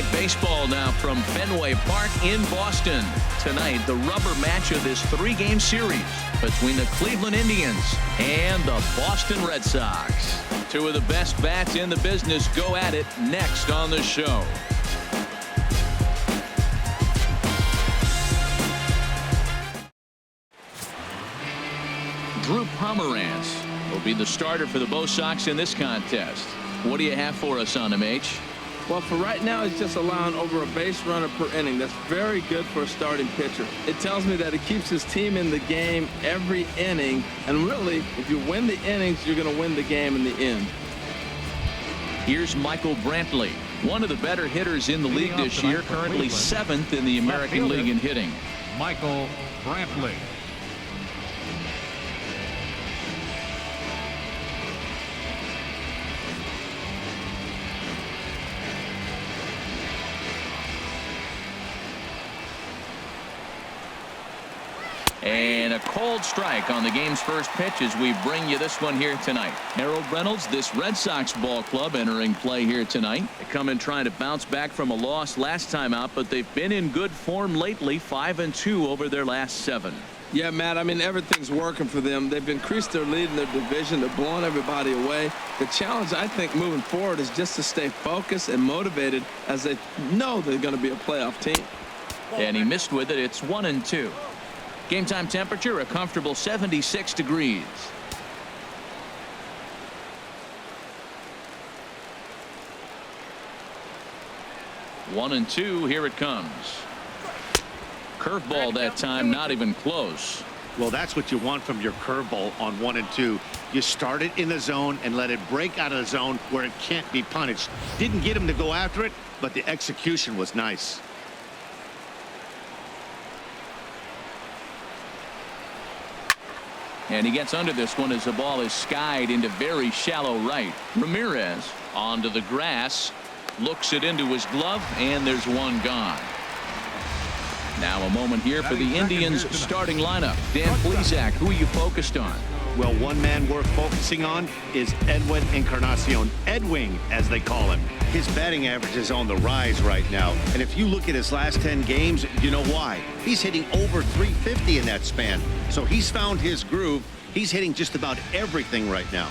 Night Baseball now from Fenway Park in Boston. Tonight, the rubber match of this 3-game series between the Cleveland Indians and the Boston Red Sox. Two of the best bats in the business go at it next on the show. Drew Pomeranz will be the starter for the BOS Sox in this contest. What do you have for us on him, H? Well, for right now, he's just allowing over a base runner per inning. That's very good for a starting pitcher. It tells me that he keeps his team in the game every inning. And really, if you win the innings, you're going to win the game in the end. Here's Michael Brantley, one of the better hitters in the league this year, currently 7th in the American League in hitting. Michael Brantley. And a cold strike on the game's first pitch as we bring you this one here tonight. Harold Reynolds, this Red Sox ball club entering play here tonight. They come in trying to bounce back from a loss last time out, but they've been in good form lately, 5-2 over their last 7. Yeah, Matt, I mean, everything's working for them. They've increased their lead in their division. They're blowing everybody away. The challenge, I think, moving forward is just to stay focused and motivated as they know they're going to be a playoff team. And he missed with it. It's 1-2. Game time temperature, a comfortable 76 degrees. One and two, here it comes. Curveball that time, not even close. Well, that's what you want from your curveball on 1 and 2. You start it in the zone and let it break out of the zone where it can't be punished. Didn't get him to go after it, but the execution was nice. And he gets under this one as the ball is skied into very shallow right. Ramirez onto the grass, looks it into his glove, and there's one gone. Now a moment here for the Indians starting lineup. Dan Plesac, who are you focused on? Well, one man worth focusing on is Edwin Encarnacion. Edwin, as they call him. His batting average is on the rise right now. And if you look at his last 10 games, you know why. He's hitting over 350 in that span. So he's found his groove. He's hitting just about everything right now.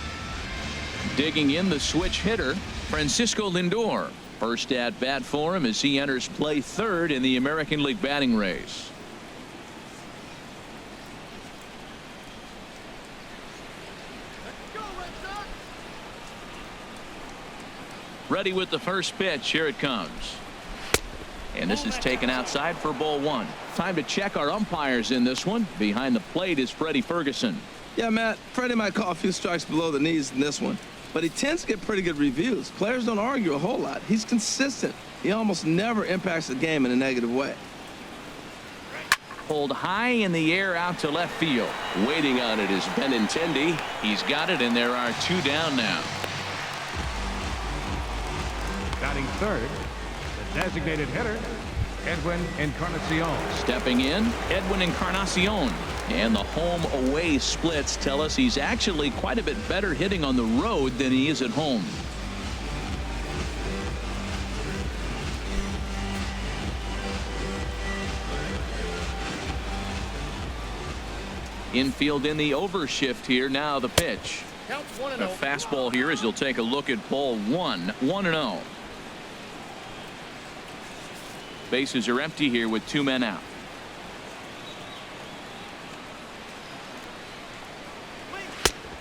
Digging in the switch hitter, Francisco Lindor. First at bat for him as he enters play third in the American League batting race. Ready with the first pitch. Here it comes. And this is taken outside for ball 1. Time to check our umpires in this one. Behind the plate is Freddie Ferguson. Yeah, Matt, Freddie might call a few strikes below the knees in this one, but he tends to get pretty good reviews. Players don't argue a whole lot. He's consistent. He almost never impacts the game in a negative way. Pulled high in the air out to left field. Waiting on it is Benintendi. He's got it, and there are 2 down now. Batting third, the designated hitter, Edwin Encarnacion. Stepping in, Edwin Encarnacion. And the home-away splits tell us he's actually quite a bit better hitting on the road than he is at home. Infield in the overshift here. Now the pitch. A fastball here as he'll take a look at ball 1. 1-0. Bases are empty here with 2 men out.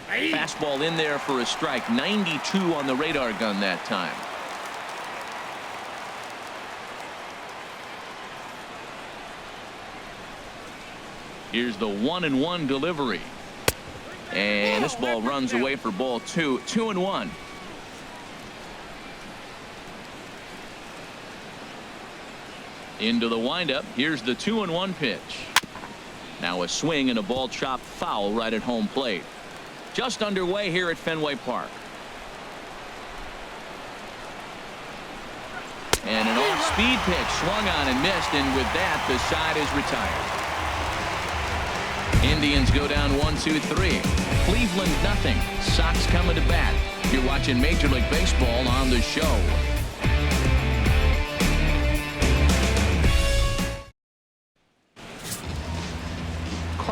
Fastball in there for a strike. 92 on the radar gun that time. Here's the 1-1 delivery. And this ball runs away for ball 2. 2-1. Into the windup. Here's the 2-1 pitch. Now a swing and a ball chopped foul right at home plate. Just underway here at Fenway Park. And an off-speed pitch swung on and missed, and with that the side is retired. Indians go down 1-2-3. Cleveland nothing. Sox coming to bat. You're watching Major League Baseball on the show.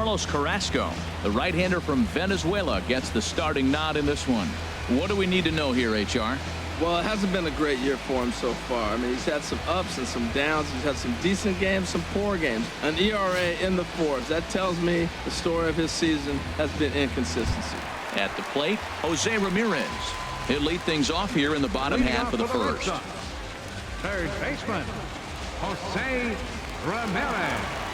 Carlos Carrasco, the right-hander from Venezuela, gets the starting nod in this one. What do we need to know here, HR? Well, it hasn't been a great year for him so far. I mean, he's had some ups and some downs. He's had some decent games, some poor games. An ERA in the 4s. That tells me the story of his season has been inconsistency. At the plate, Jose Ramirez. He'll lead things off here in the bottom half of the first. Third baseman, Jose Ramirez.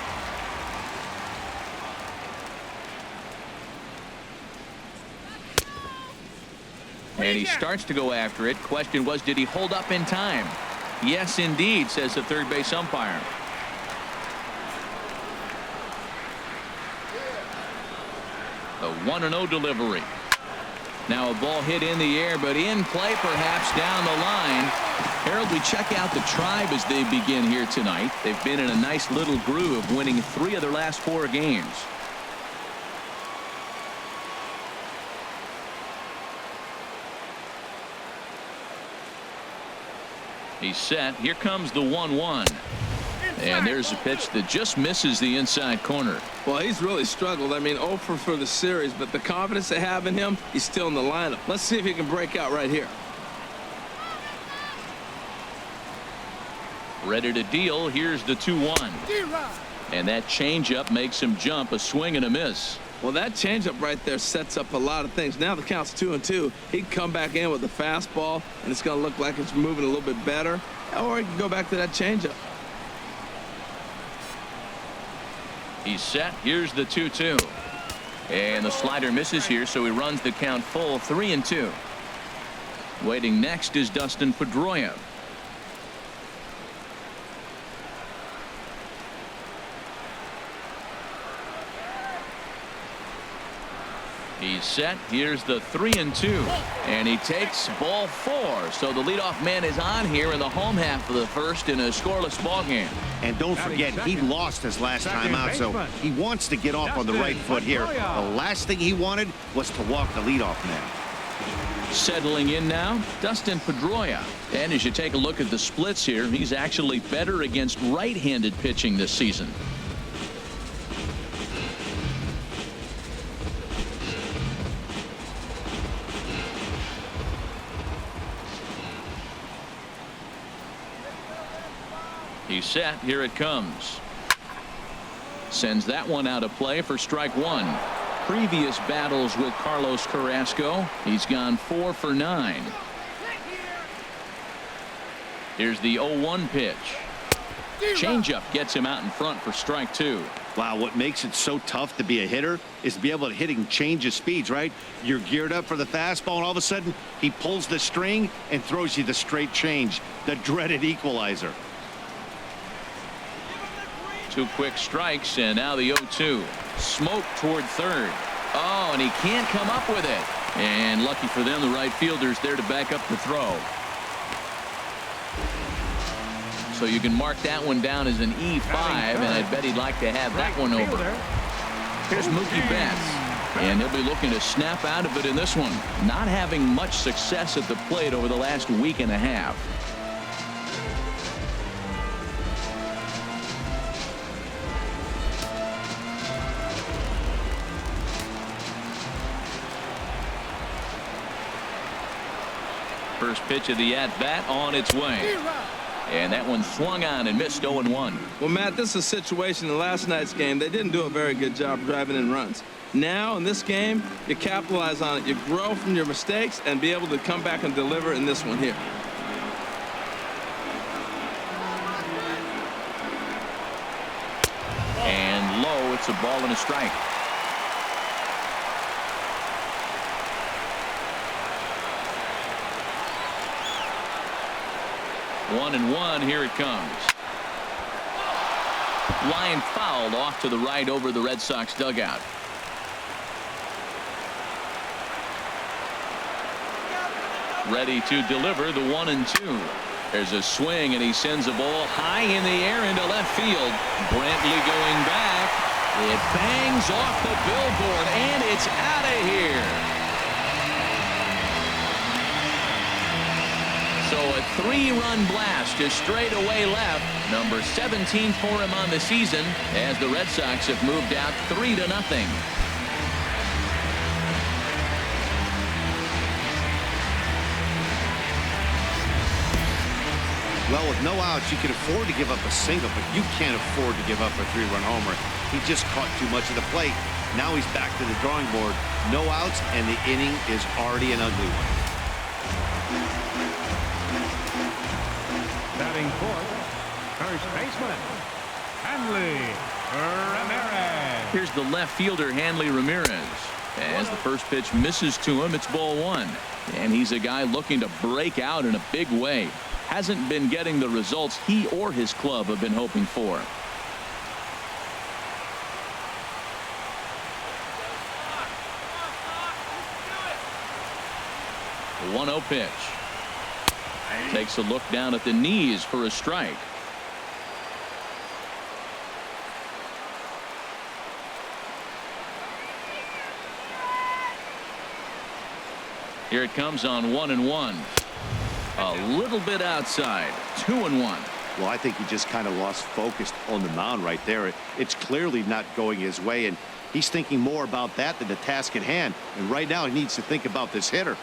And he starts to go after it. Question was, did he hold up in time? Yes, indeed, says the third base umpire. The 1-0 delivery. Now a ball hit in the air, but in play perhaps down the line. Harold, we check out the Tribe as they begin here tonight. They've been in a nice little groove, winning 3 of their last 4 games. He's set. Here comes the 1-1. And there's a pitch that just misses the inside corner. Well, he's really struggled. I mean, 0 for the series, but the confidence they have in him, he's still in the lineup. Let's see if he can break out right here. Ready to deal. Here's the 2-1. And that changeup makes him jump. A swing and a miss. Well, that changeup right there sets up a lot of things. Now the count's 2-2. He can come back in with the fastball, and it's going to look like it's moving a little bit better. Or he can go back to that changeup. He's set. Here's the 2-2. And the slider misses here, so he runs the count full, 3-2. Waiting next is Dustin Pedroia. He's set. Here's the 3-2. And he takes ball 4. So the leadoff man is on here in the home half of the first in a scoreless ball game. And don't forget, he lost his last time out, so he wants to get off on the right foot here. The last thing he wanted was to walk the leadoff man. Settling in now, Dustin Pedroia. And as you take a look at the splits here, he's actually better against right-handed pitching this season. He's set. Here it comes. Sends that one out of play for strike 1. Previous battles with Carlos Carrasco, he's gone 4 for 9. Here's the 0-1 pitch. Changeup gets him out in front for strike 2. Wow, what makes it so tough to be a hitter is to be able to hit and change his speeds, right? You're geared up for the fastball, and all of a sudden he pulls the string and throws you the straight change, the dreaded equalizer. 2 quick strikes, and now the 0-2. Smoke toward third. Oh, and he can't come up with it. And lucky for them, the right fielder's there to back up the throw. So you can mark that one down as an E5, and I bet he'd like to have that one over. Here's Mookie Betts, and he'll be looking to snap out of it in this one. Not having much success at the plate over the last week and a half. First pitch of the at-bat on its way. And that one swung on and missed 0-1. Well, Matt, this is a situation in last night's game. They didn't do a very good job driving in runs. Now, in this game, you capitalize on it. You grow from your mistakes and be able to come back and deliver in this one here. And low, it's a ball and a strike. 1-1. Here it comes. Line fouled off to the right over the Red Sox dugout. Ready to deliver the 1-2. There's a swing, and he sends a ball high in the air into left field. Brantley going back. It bangs off the billboard, and it's out of here. So a 3-run blast to straightaway left. Number 17 for him on the season as the Red Sox have moved out 3-0. Well, with no outs, you can afford to give up a single, but you can't afford to give up a 3-run homer. He just caught too much of the plate. Now he's back to the drawing board. No outs, and the inning is already an ugly one. Batting fourth, first baseman, Hanley Ramirez. Here's the left fielder, Hanley Ramirez. As the first pitch misses to him, it's ball one. And he's a guy looking to break out in a big way. Hasn't been getting the results he or his club have been hoping for. 1-0 pitch. Takes a look down at the knees for a strike. Here it comes on 1-1. A little bit outside. 2-1. Well, I think he just kind of lost focus on the mound right there. It's clearly not going his way, and he's thinking more about that than the task at hand. And right now he needs to think about this hitter.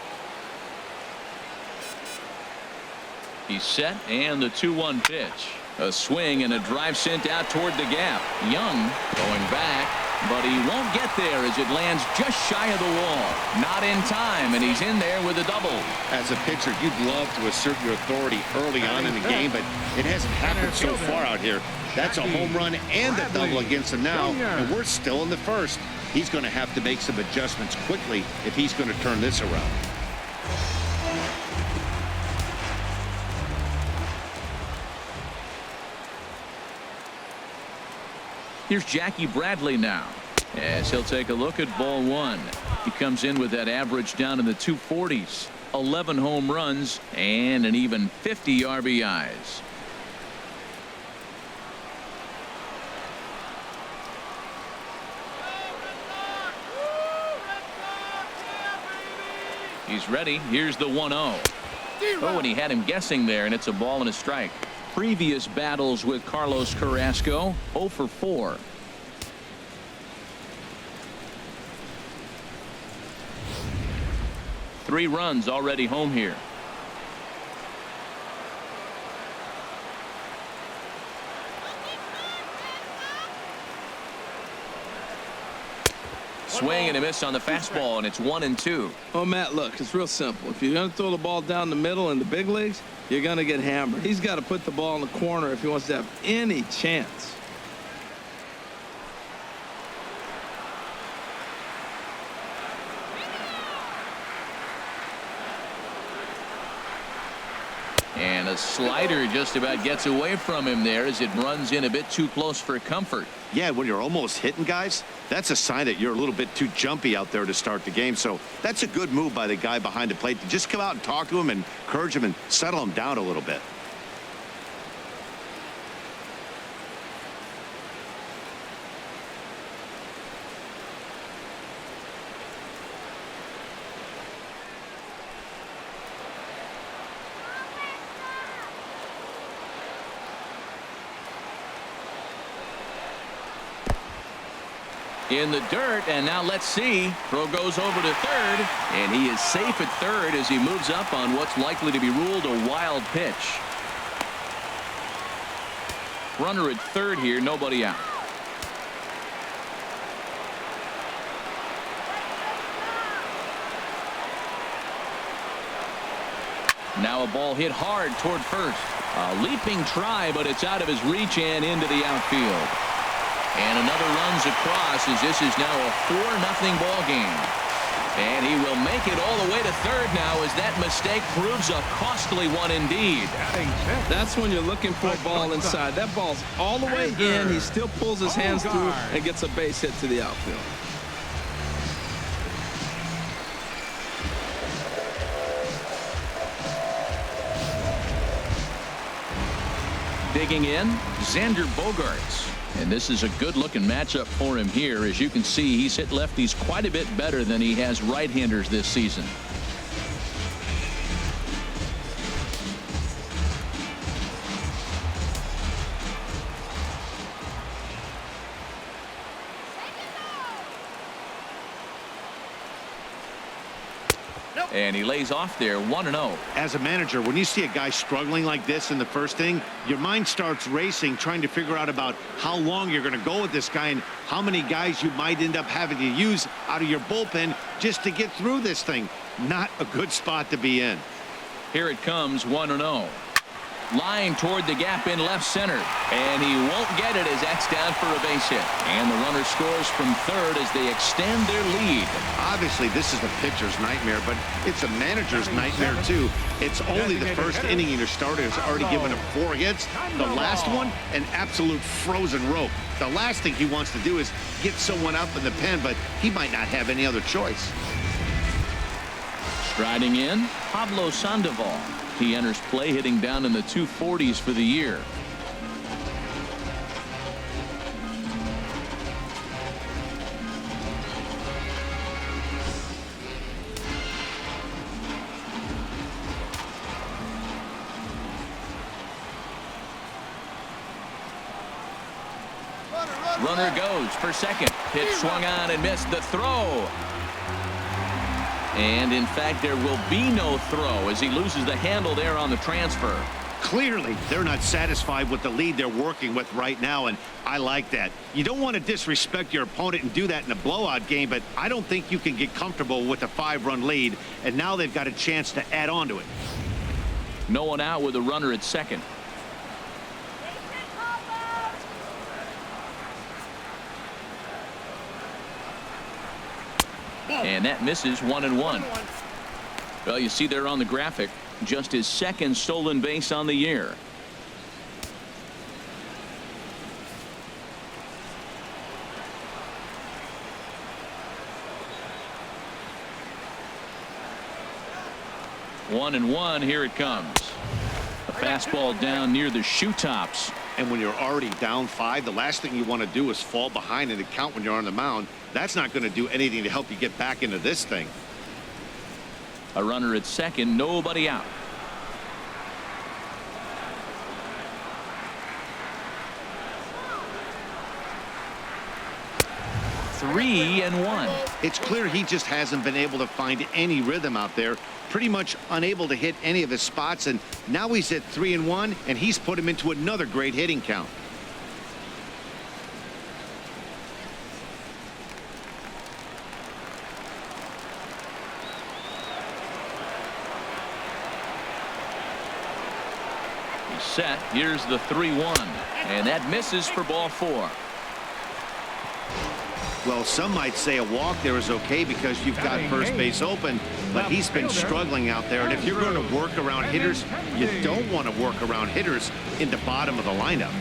He's set, and the 2-1 pitch. A swing and a drive sent out toward the gap. Young going back, but he won't get there as it lands just shy of the wall. Not in time, and he's in there with a double. As a pitcher, you'd love to assert your authority early on in the game, but it hasn't happened so far out here. That's a home run and a double against him now, and we're still in the first. He's going to have to make some adjustments quickly if he's going to turn this around. Here's Jackie Bradley now as he'll take a look at ball one. He comes in with that average down in the 240s. 11 home runs and an even 50 RBIs. He's ready. Here's the 1-0. Oh, and he had him guessing there, and it's a ball and a strike. Previous battles with Carlos Carrasco, 0 for 4. Three runs already home here. Swing and a miss on the fastball, and it's 1-2. Oh, Matt, look, it's real simple. If you're going to throw the ball down the middle in the big leagues, you're going to get hammered. He's got to put the ball in the corner if he wants to have any chance. And a slider just about gets away from him there as it runs in a bit too close for comfort. Yeah, when you're almost hitting guys, that's a sign that you're a little bit too jumpy out there to start the game. So that's a good move by the guy behind the plate to just come out and talk to him and encourage him and settle him down a little bit. In the dirt, and now let's see. Throw goes over to third, and he is safe at third as he moves up on what's likely to be ruled a wild pitch. Runner at third here, nobody out. Now a ball hit hard toward first. A leaping try, but it's out of his reach and into the outfield. And another runs across as this is now a 4-0 ball game. And he will make it all the way to third now as that mistake proves a costly one indeed. That's when you're looking for a ball inside. That ball's all the way in. He still pulls his hands through and gets a base hit to the outfield. Digging in, Xander Bogaerts. And this is a good-looking matchup for him here. As you can see, he's hit lefties quite a bit better than he has right-handers this season. And he lays off there 1-0. As a manager, when you see a guy struggling like this in the first inning, your mind starts racing, trying to figure out about how long you're going to go with this guy and how many guys you might end up having to use out of your bullpen just to get through this thing. Not a good spot to be in. Here it comes, 1-0. Line toward the gap in left center, and he won't get it as that's down for a base hit. And the runner scores from third as they extend their lead. Obviously, this is the pitcher's nightmare, but it's a manager's nightmare, too. It's only the first inning, and your starter has already given him 4 hits. The last one, an absolute frozen rope. The last thing he wants to do is get someone up in the pen, but he might not have any other choice. Striding in, Pablo Sandoval. He enters play hitting down in the 240s for the year. Runner goes for second. Pitch swung on and missed. The throw. And in fact, there will be no throw as he loses the handle there on the transfer. Clearly, they're not satisfied with the lead they're working with right now, and I like that. You don't want to disrespect your opponent and do that in a blowout game, but I don't think you can get comfortable with a 5-run lead, and now they've got a chance to add on to it. No one out with a runner at second. And that misses 1-1. Well, you see there on the graphic, just his second stolen base on the year. One and one, here it comes. A fastball down near the shoe tops. And when you're already down 5, the last thing you want to do is fall behind in the count when you're on the mound. That's not going to do anything to help you get back into this thing. A runner at second, nobody out. Three and one. It's clear he just hasn't been able to find any rhythm out there. Pretty much unable to hit any of his spots, and now he's at 3 and 1, and he's put him into another great hitting count. He's set. Here's the 3-1, and that misses for ball 4. Well, some might say a walk there is okay because you've got first base open, but he's been struggling out there. And if you're going to work around hitters, you don't want to work around hitters in the bottom of the lineup.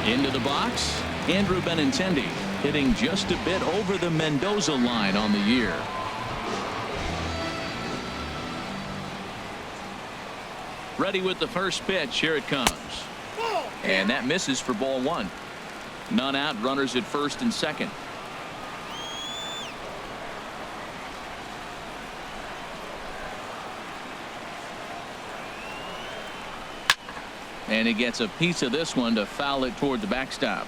Into the box, Andrew Benintendi hitting just a bit over the Mendoza line on the year. Ready with the first pitch. Here it comes. And that misses for ball 1. None out, runners at first and second. And he gets a piece of this one to foul it toward the backstop.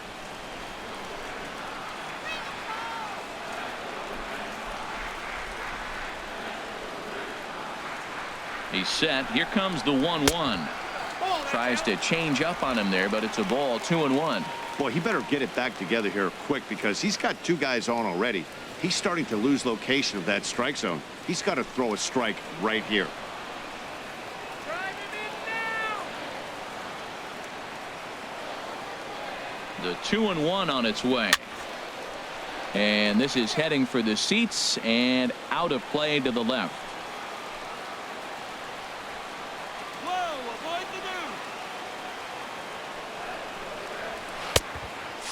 He's set. Here comes the 1-1. Tries to change up on him there, but it's a ball. 2-1. Boy, he better get it back together here quick because he's got 2 guys on already. He's starting to lose location of that strike zone. He's got to throw a strike right here. The 2-1 on its way. And this is heading for the seats and out of play to the left.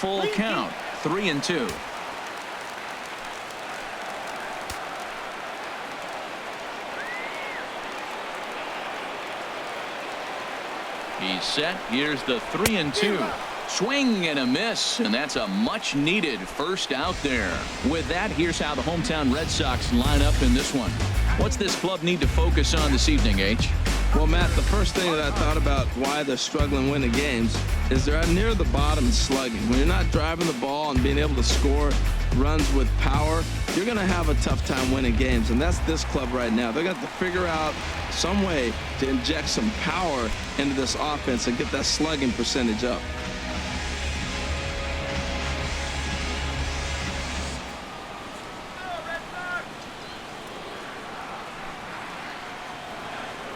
Full count, 3-2. He's set. Here's the 3-2. Swing and a miss, and that's a much needed first out there. With that, here's how the hometown Red Sox line up in this one. What's this club need to focus on this evening, H? Well, Matt, the first thing that I thought about why they're struggling winning games is they're near the bottom slugging. When you're not driving the ball and being able to score runs with power, you're going to have a tough time winning games, and that's this club right now. They're going to have to figure out some way to inject some power into this offense and get that slugging percentage up.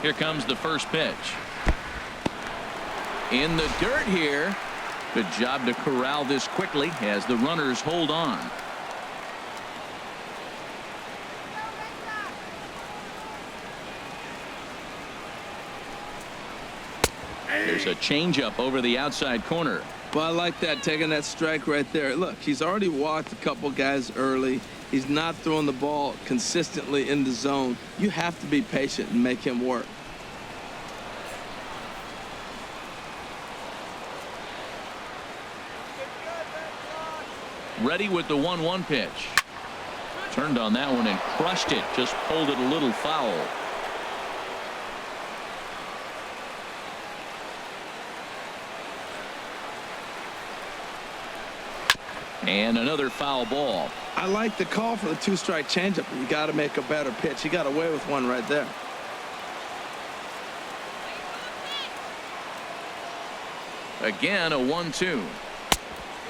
Here comes the first pitch. In the dirt here. Good job to corral this quickly as the runners hold on. There's a changeup over the outside corner. Well, I like that, taking that strike right there. Look, he's already walked a couple guys early. He's not throwing the ball consistently in the zone. You have to be patient and make him work. Ready with the 1-1 pitch. Turned on that one and crushed it. Just pulled it a little foul. And another foul ball. I like the call for the 2-strike changeup. You got to make a better pitch. He got away with one right there. Again, a 1-2.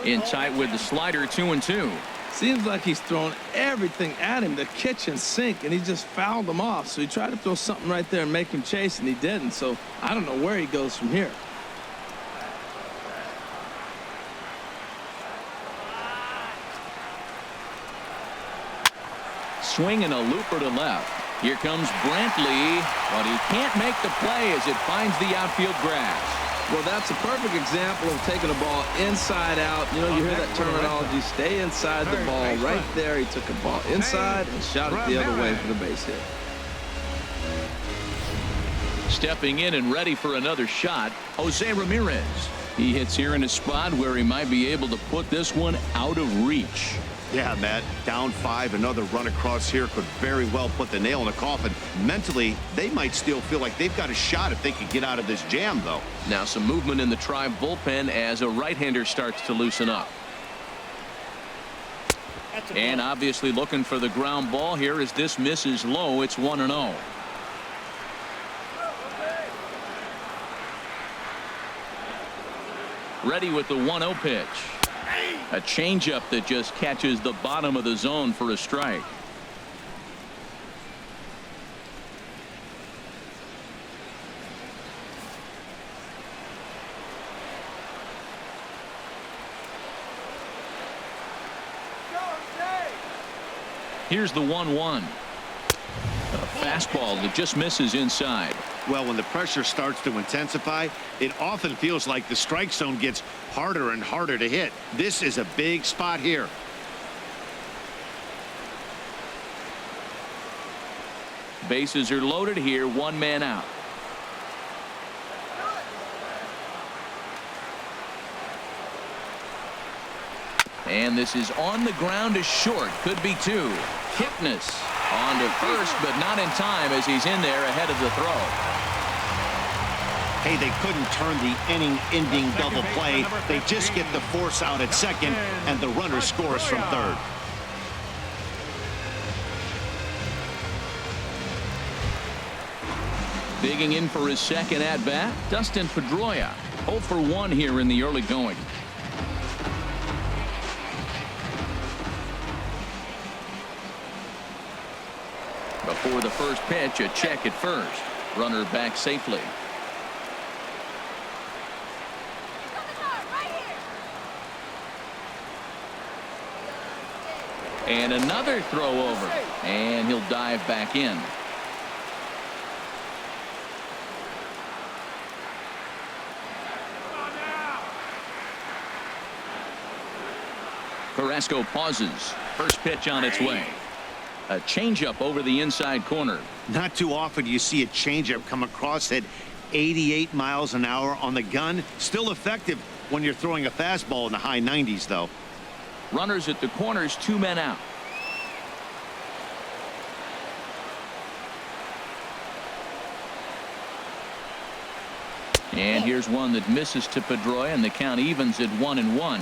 In tight with the slider, 2-2. Seems like he's throwing everything at him, the kitchen sink, and he just fouled him off. So he tried to throw something right there and make him chase, and he didn't. So I don't know where he goes from here. Swing and a looper to left. Here comes Brantley, but he can't make the play as it finds the outfield grass. Well, that's a perfect example of taking a ball inside out. You know, you hear that terminology, stay inside the ball. Right there, he took a ball inside and shot it the other way for the base hit. Stepping in and ready for another shot, Jose Ramirez. He hits here in a spot where he might be able to put this one out of reach. Yeah, Matt, down 5, another run across here could very well put the nail in the coffin. Mentally, they might still feel like they've got a shot if they could get out of this jam, though. Now some movement in the Tribe bullpen as a right-hander starts to loosen up. And obviously looking for the ground ball here as this misses low. It's 1-0. Ready with the 1-0 pitch. A changeup that just catches the bottom of the zone for a strike. Here's the 1-1. A fastball that just misses inside. Well, when the pressure starts to intensify, it often feels like the strike zone gets harder and harder to hit. This is a big spot here. Bases are loaded here, 1 man out. And this is on the ground to short. Could be 2. Kipnis on to first, but not in time as he's in there ahead of the throw. Hey, they couldn't turn the inning-ending double play. They just get the force out at second, and the runner scores from third. Digging in for his second at-bat, Dustin Pedroia. 0 for 1 here in the early going. Before the first pitch, a check at first. Runner back safely. And another throw over. And he'll dive back in. Carrasco pauses. First pitch on its way. A changeup over the inside corner. Not too often do you see a changeup come across at 88 miles an hour on the gun. Still effective when you're throwing a fastball in the high 90s, though. Runners at the corners, 2 men out. And here's one that misses to Pedroia, and the count evens at 1-1.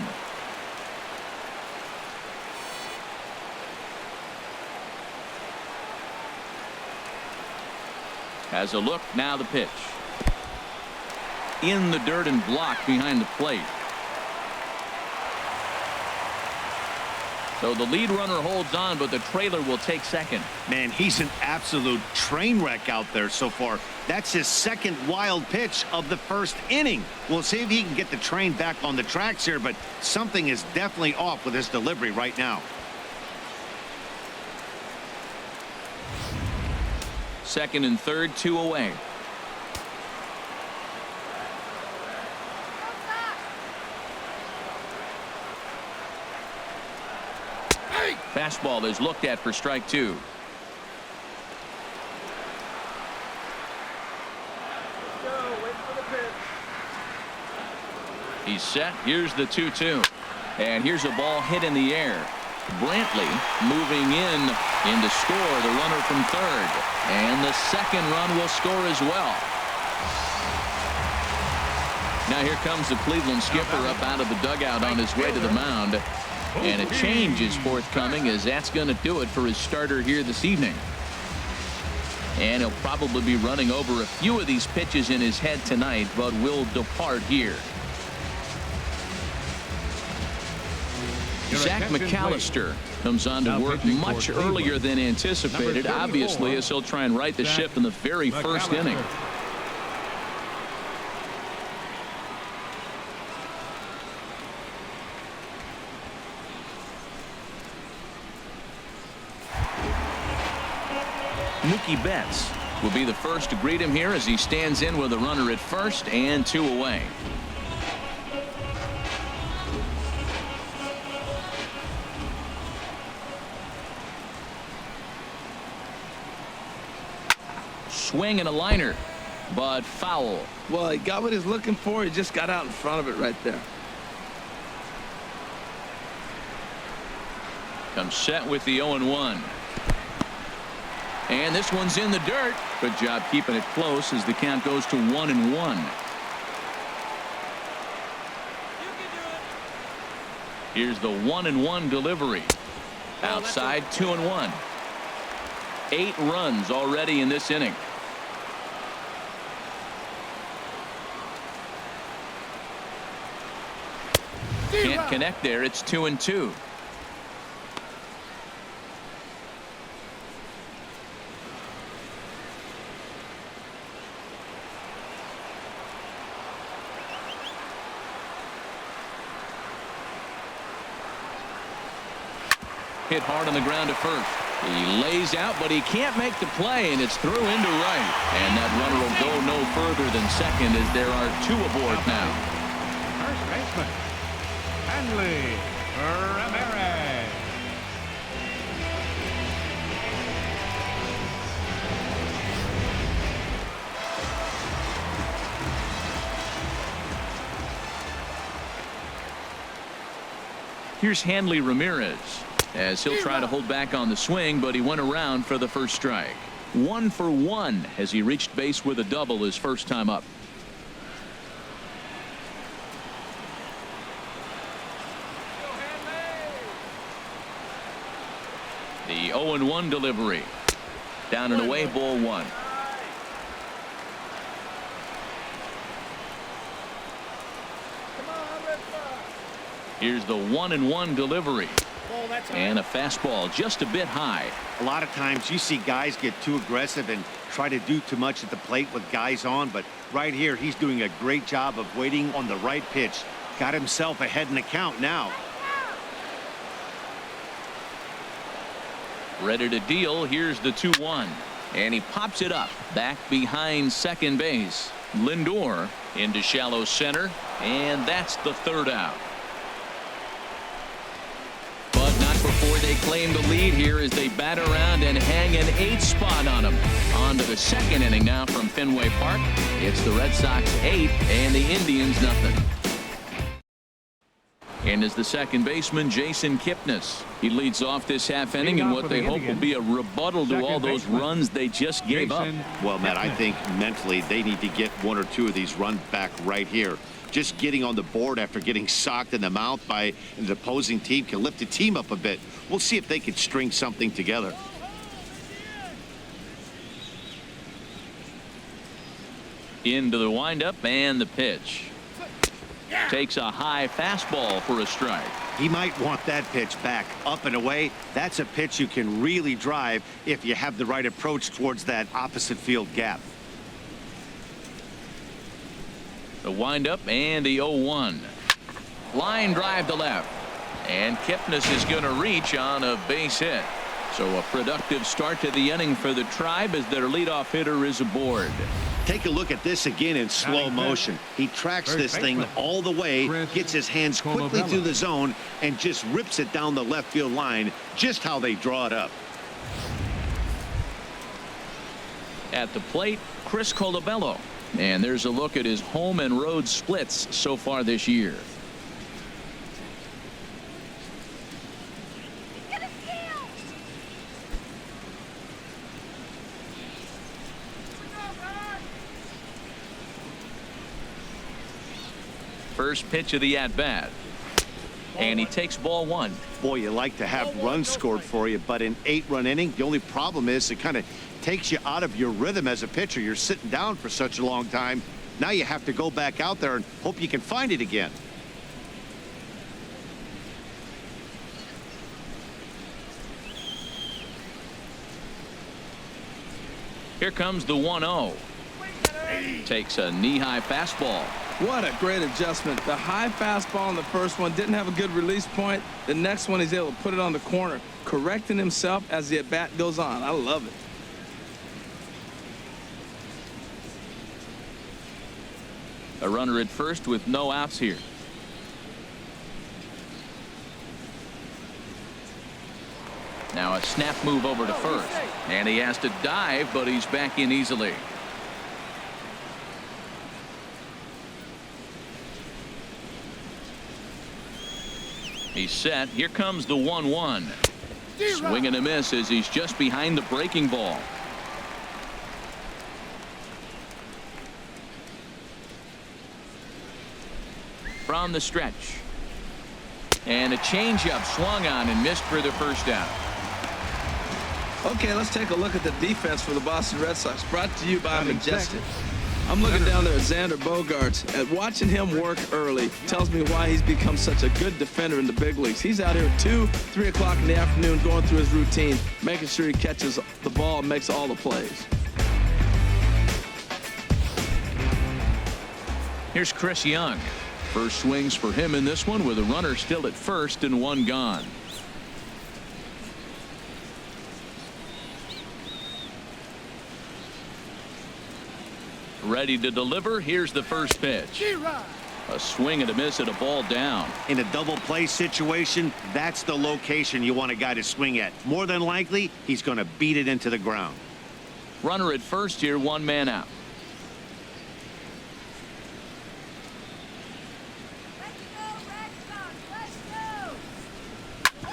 Has a look. Now the pitch. In the dirt and blocked behind the plate. So the lead runner holds on, but the trailer will take second. Man, he's an absolute train wreck out there so far. That's his second wild pitch of the first inning. We'll see if he can get the train back on the tracks here, but something is definitely off with his delivery right now. Second and third, 2 away. Fastball is looked at for strike 2. He's set. Here's the 2-2. And here's a ball hit in the air. Brantley moving in to score the runner from third. And the second run will score as well. Now here comes the Cleveland skipper up out of the dugout on his way to the mound. And a change is forthcoming, as that's going to do it for his starter here this evening. And he'll probably be running over a few of these pitches in his head tonight, but will depart here. Zach McAllister comes on to work much earlier than anticipated, obviously, as he'll try and right the ship in the very first inning. Mookie Betts will be the first to greet him here as he stands in with a runner at first and 2 away. Swing and a liner, but foul. Well, he got what he's looking for. He just got out in front of it right there. Comes set with the 0-1. And this one's in the dirt. Good job keeping it close as the count goes to 1-1. Here's the 1-1 delivery. Outside, 2-1. 8 runs already in this inning. Can't connect there. It's 2-2. Hit hard on the ground to first. He lays out, but he can't make the play, and it's through into right. And that runner will go no further than second as there are 2 aboard now. First baseman, Hanley Ramirez. Here's Hanley Ramirez, as he'll try to hold back on the swing, but he went around for the first strike. 1 for 1 as he reached base with a double his first time up. The 0-1 delivery. Down and away, ball 1. Here's the 1-1 delivery. And a fastball just a bit high. A lot of times you see guys get too aggressive and try to do too much at the plate with guys on, but right here he's doing a great job of waiting on the right pitch. Got himself ahead in the count now. Ready to deal. Here's the 2-1. And he pops it up back behind second base. Lindor into shallow center, and that's the third out. Before they claim the lead here as they bat around and hang an 8th spot on them. On to the second inning now from Fenway Park. It's the Red Sox 8 and the Indians nothing. And as the second baseman, Jason Kipnis. He leads off this half inning in what they hope will be a rebuttal to all those runs they just gave up. Well, Matt, I think mentally they need to get 1 or 2 of these runs back right here. Just getting on the board after getting socked in the mouth by the opposing team can lift the team up a bit. We'll see if they can string something together. Into the windup and the pitch. Takes a high fastball for a strike. He might want that pitch back, up and away. That's a pitch you can really drive if you have the right approach towards that opposite field gap. The windup and the 0-1. Line drive to left. And Kipnis is going to reach on a base hit. So a productive start to the inning for the Tribe as their leadoff hitter is aboard. Take a look at this again in slow motion. He tracks this thing all the way, gets his hands quickly through the zone, and just rips it down the left field line, just how they draw it up. At the plate, Chris Colabello. And there's a look at his home and road splits so far this year. First pitch of the at-bat. And he takes ball one. Boy, you like to have runs scored for you, but in 8-run inning, the only problem is it kind of takes you out of your rhythm as a pitcher. You're sitting down for such a long time. Now you have to go back out there and hope you can find it again. Here comes the 1-0. Takes a knee-high fastball. What a great adjustment. The high fastball in the first one didn't have a good release point. The next one, he's able to put it on the corner, correcting himself as the at-bat goes on. I love it. A runner at first with no outs here. Now a snap move over to first. And he has to dive, but he's back in easily. He's set. Here comes the 1-1. Swing and a miss as he's just behind the breaking ball. From the stretch. And a changeup swung on and missed for the first out. Okay, let's take a look at the defense for the Boston Red Sox, brought to you by Majestic. I'm looking down there at Xander Bogaerts, and watching him work early tells me why he's become such a good defender in the big leagues. He's out here 2, 3 o'clock in the afternoon going through his routine, making sure he catches the ball and makes all the plays. Here's Chris Young. First swings for him in this one with a runner still at first and one gone. Ready to deliver. Here's the first pitch. A swing and a miss at a ball down. In a double play situation, that's the location you want a guy to swing at. More than likely, he's going to beat it into the ground. Runner at first here, one man out.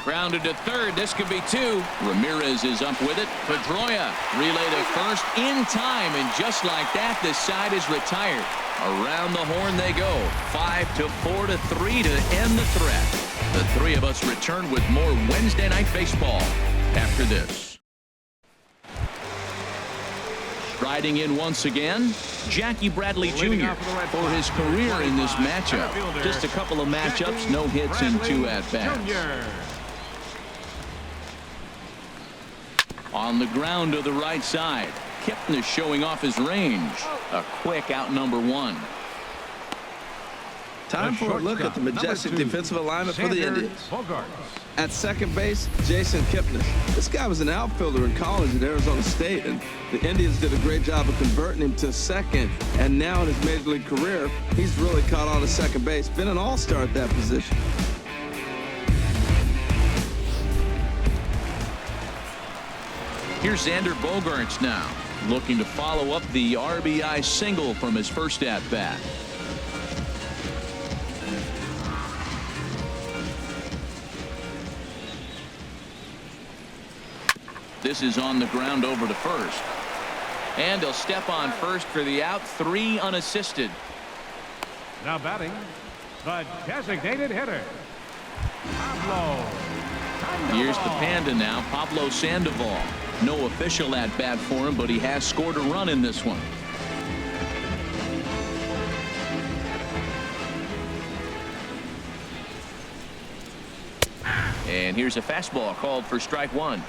Grounded to third. This could be two. Ramirez is up with it. Pedroia relay to first in time, and just like that, the side is retired. Around the horn they go. 5-4 to 3 to end the threat. The three of us return with more Wednesday Night Baseball after this. Striding in once again, Jackie Bradley Jr. for his career in this matchup. Just a couple of matchups, no hits and 2 at-bats. On the ground to the right side. Kipnis showing off his range. A quick out number 1. Time for a look at the Majestic defensive alignment for the Indians. At second base, Jason Kipnis. This guy was an outfielder in college at Arizona State, and the Indians did a great job of converting him to second. And now in his major league career, he's really caught on to second base. Been an all-star at that position. Here's Xander Bogaerts now, looking to follow up the RBI single from his first at-bat. This is on the ground over to first. And he'll step on first for the out, 3 unassisted. Now batting, the designated hitter, Pablo. Here's the Panda now, Pablo Sandoval. No official at-bat for him, but he has scored a run in this one. And here's a fastball called for strike one.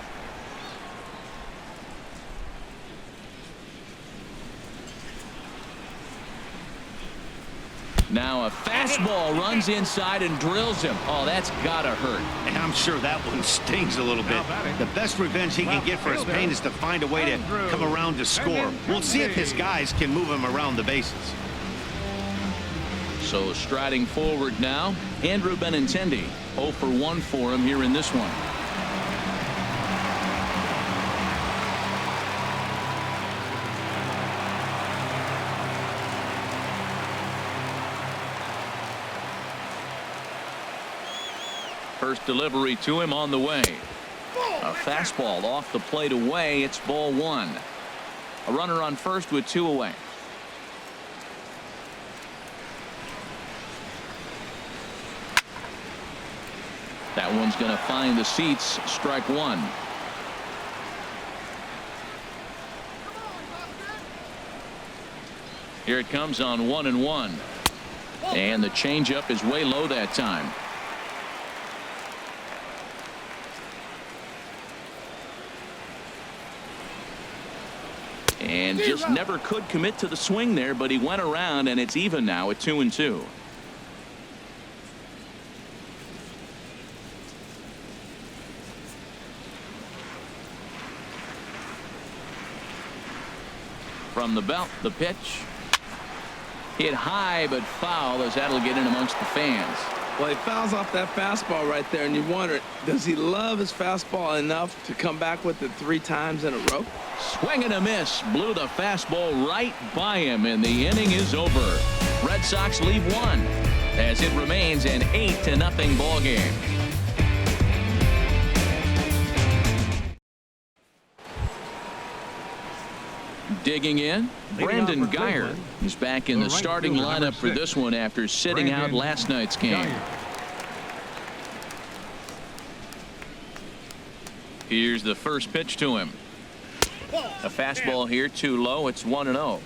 Now a fastball runs inside and drills him. Oh, that's gotta hurt. And I'm sure that one stings a little bit. The best revenge he can get for his pain is to find a way to come around to score. We'll see if his guys can move him around the bases. So striding forward now, Andrew Benintendi. 0 for 1 for him here in this one. First delivery to him on the way. A fastball off the plate away. It's ball one. A runner on first with 2 away. That one's going to find the seats. Strike one. Here it comes on 1-1. And the changeup is way low that time. And just never could commit to the swing there, but he went around, and it's even now at 2-2. From the belt, the pitch. Hit high, but foul, as that'll get in amongst the fans. Well, he fouls off that fastball right there, and you wonder, does he love his fastball enough to come back with it 3 times in a row? Swing and a miss. Blew the fastball right by him, and the inning is over. Red Sox leave 1 as it remains an 8-0 ball game. Digging in, Brandon Guyer is back in the starting lineup for this one after sitting out last night's game. Here's the first pitch to him. A fastball here too low. It's 1-0.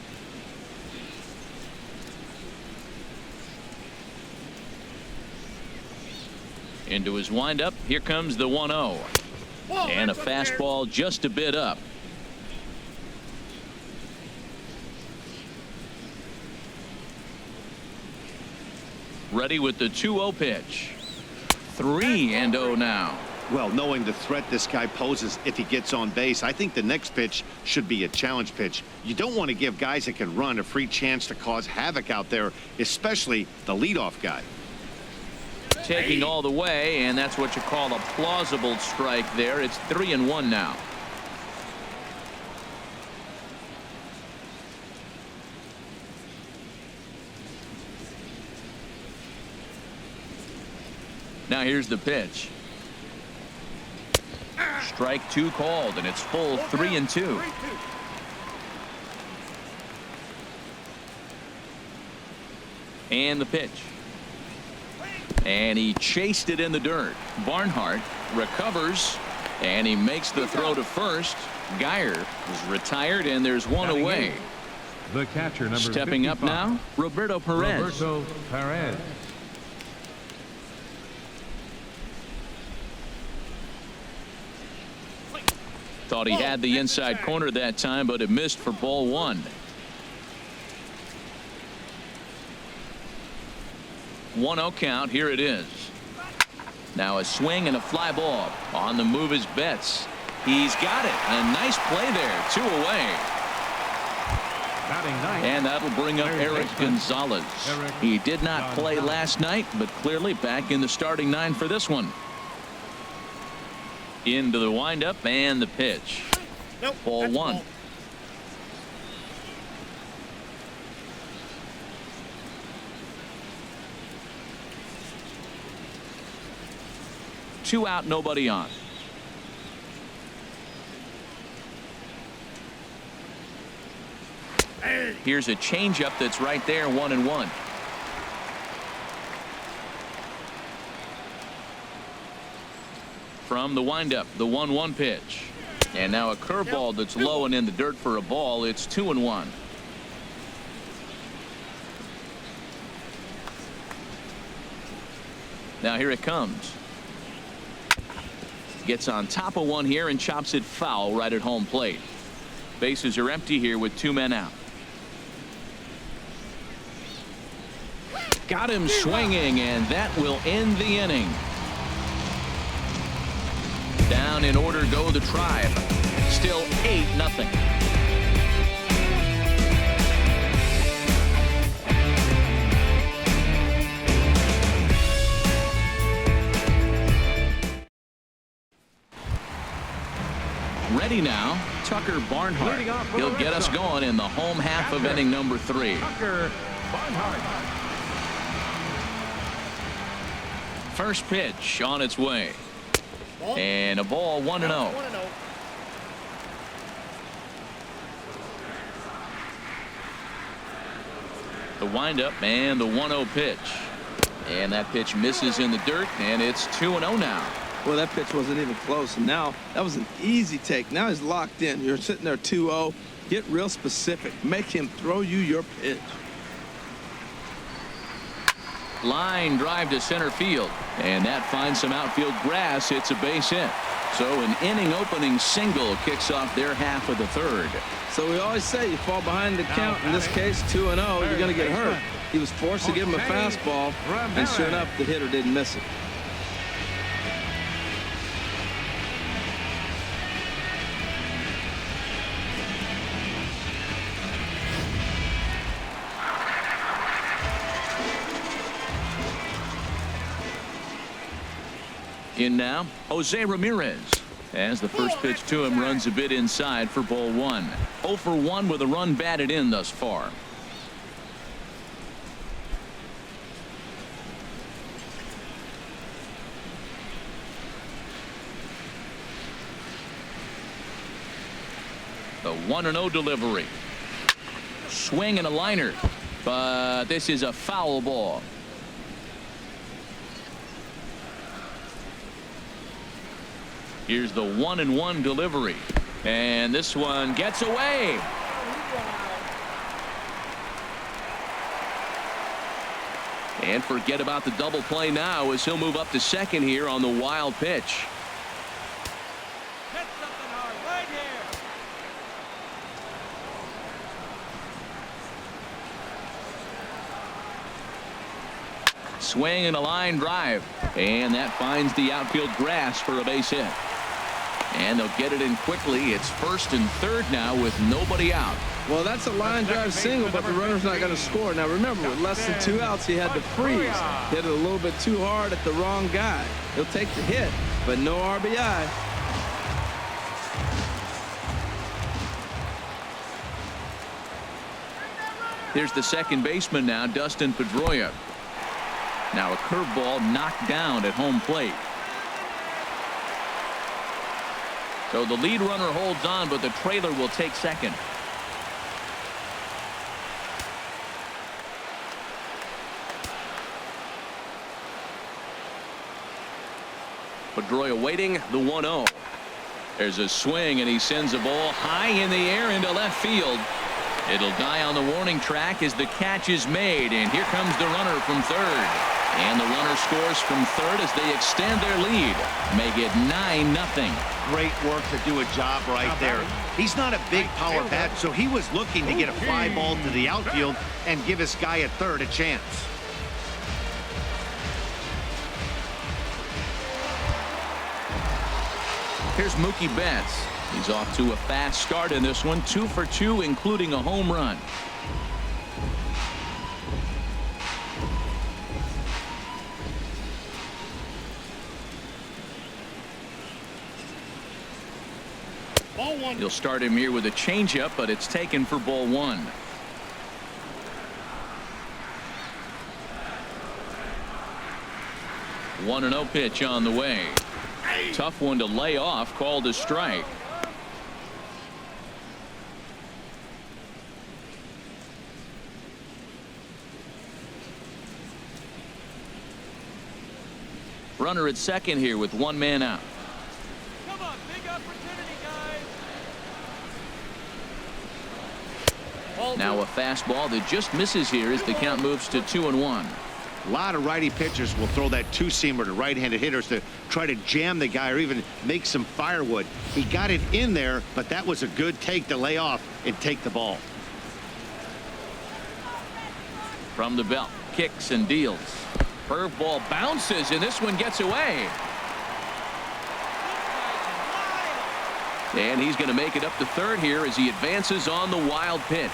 Into his windup. Here comes the 1-0. And a fastball just a bit up. Ready with the 2-0 pitch. 3-0 now. Well, knowing the threat this guy poses if he gets on base, I think the next pitch should be a challenge pitch. You don't want to give guys that can run a free chance to cause havoc out there, especially the leadoff guy. Taking all the way, and that's what you call a plausible strike there. It's 3-1 now. Now here's the pitch. Strike 2 called, and it's full 3-2. And the pitch. And he chased it in the dirt. Barnhart recovers, and he makes the throw to first. Guyer is retired, and there's 1 away. The catcher, number Stepping 55, up now, Roberto Perez. Roberto Perez. Thought he had the inside corner that time, but it missed for ball 1. 1-0 count. Here it is. Now a swing and a fly ball. On the move is Betts. He's got it. A nice play there. 2 away. And that'll bring up Eric Gonzalez. He did not play last night, but clearly back in the starting 9 for this one. Into the windup and the pitch. Ball 1. Two out, nobody on. Here's a changeup that's right there, 1-1. From the windup, the 1-1 pitch. And now a curveball that's low and in the dirt for a ball. It's 2-1. Now here it comes. Gets on top of one here and chops it foul right at home plate. Bases are empty here with 2 men out. Got him swinging, and that will end the inning. Down in order go the Tribe. Still 8-0. Ready now, Tucker Barnhart. He'll get us going in the home half of inning number 3. Tucker Barnhart. First pitch on its way. And a ball 1-0. The windup and the 1-0 pitch. And that pitch misses in the dirt, and it's 2-0 now. Well, that pitch wasn't even close, and now that was an easy take. Now he's locked in. You're sitting there 2-0. Get real specific. Make him throw you your pitch. Line drive to center field, and that finds some outfield grass. It's a base hit. So an inning opening single kicks off their half of the 3rd. So we always say you fall behind the count. In this case, 2-0, you're going to get hurt. He was forced to give him a fastball, and sure enough, the hitter didn't miss it. In now, Jose Ramirez. As the first pitch to him runs a bit inside for ball 1. 0 for 1 with a run batted in thus far. The 1-0 delivery. Swing and a liner. But this is a foul ball. Here's the 1-1 delivery. And this one gets away. And forget about the double play now as he'll move up to second here on the wild pitch. Hit something hard right here. Swing and a line drive. And that finds the outfield grass for a base hit. And they'll get it in quickly. It's 1st and 3rd now with nobody out. Well, that's a line drive single, but the runner's not going to score. Now, remember, with less than 2 outs, he had to freeze. Hit it a little bit too hard at the wrong guy. He'll take the hit, but no RBI. Here's the second baseman now, Dustin Pedroia. Now a curveball knocked down at home plate. So the lead runner holds on, but the trailer will take second. Pedroia waiting, the 1-0. There's a swing, and he sends a ball high in the air into left field. It'll die on the warning track as the catch is made, and here comes the runner from 3rd. And the runner scores from 3rd as they extend their lead. Make it 9-0. Great work to do a job right there. He's not a big power bat, so he was looking to get a fly ball to the outfield and give his guy at 3rd a chance. Here's Mookie Betts. He's off to a fast start in this one. 2 for 2, including a home run. Ball 1. You'll start him here with a changeup, but it's taken for ball 1. One 1-0 pitch on the way. Tough one to lay off, called a strike. Runner at second here with 1 man out. Come on, big opportunity, guys. Now a fastball that just misses here as the count moves to 2-1. A lot of righty pitchers will throw that two-seamer to right-handed hitters to try to jam the guy or even make some firewood. He got it in there, but that was a good take to lay off and take the ball. From the belt, kicks and deals. Curveball bounces, and this one gets away. And he's going to make it up to third here as he advances on the wild pitch.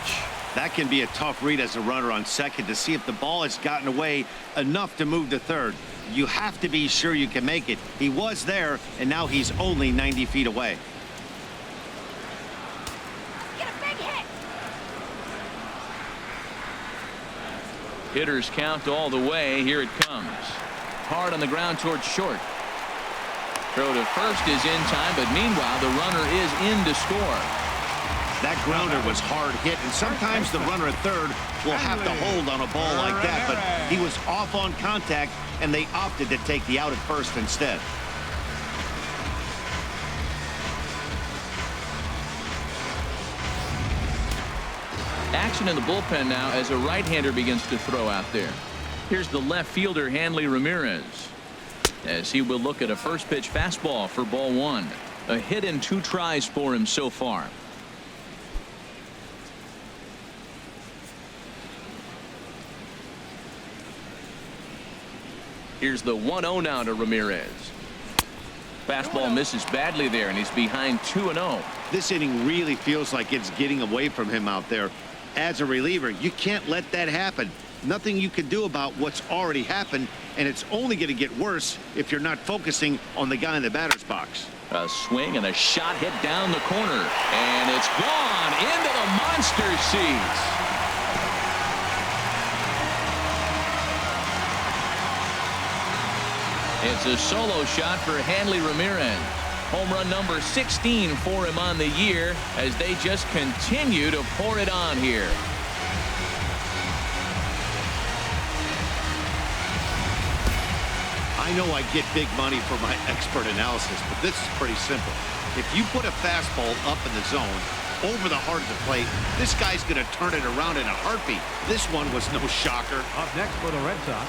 That can be a tough read as a runner on second to see if the ball has gotten away enough to move to third. You have to be sure you can make it. He was there, and now he's only 90 feet away. Get a big hit. Hitters count all the way. Here it comes. Hard on the ground towards short. Throw to first is in time, but meanwhile the runner is in to score. That grounder was hard hit, and sometimes the runner at third will have to hold on a ball like that, but he was off on contact, and they opted to take the out at first instead. Action in the bullpen now as a right-hander begins to throw out there. Here's the left fielder, Hanley Ramirez, as he will look at a first pitch fastball for ball one. A hit in 2 tries for him so far. Here's the 1-0 now to Ramirez. Fastball misses badly there, and he's behind 2-0. This inning really feels like it's getting away from him out there. As a reliever, you can't let that happen. Nothing you can do about what's already happened, and it's only going to get worse if you're not focusing on the guy in the batter's box. A swing and a shot hit down the corner, and it's gone into the monster seats. It's a solo shot for Hanley Ramirez. Home run number 16 for him on the year as they just continue to pour it on here. I know I get big money for my expert analysis, but this is pretty simple. If you put a fastball up in the zone over the heart of the plate, this guy's going to turn it around in a heartbeat. This one was no shocker. Up next for the Red Sox.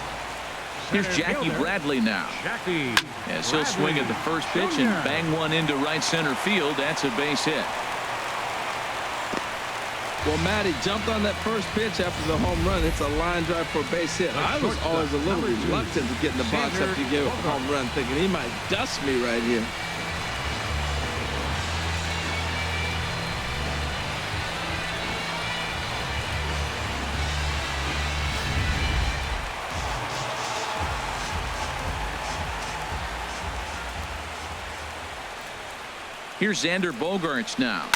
Here's Jackie Bradley now. As he'll swing at the first pitch and bang one into right center field. That's a base hit. Well, Matty jumped on that first pitch after the home run. It's a line drive for a base hit. I was always a little reluctant to get in the box after you gave a home run, thinking he might dust me right here. Here's Xander Bogaerts now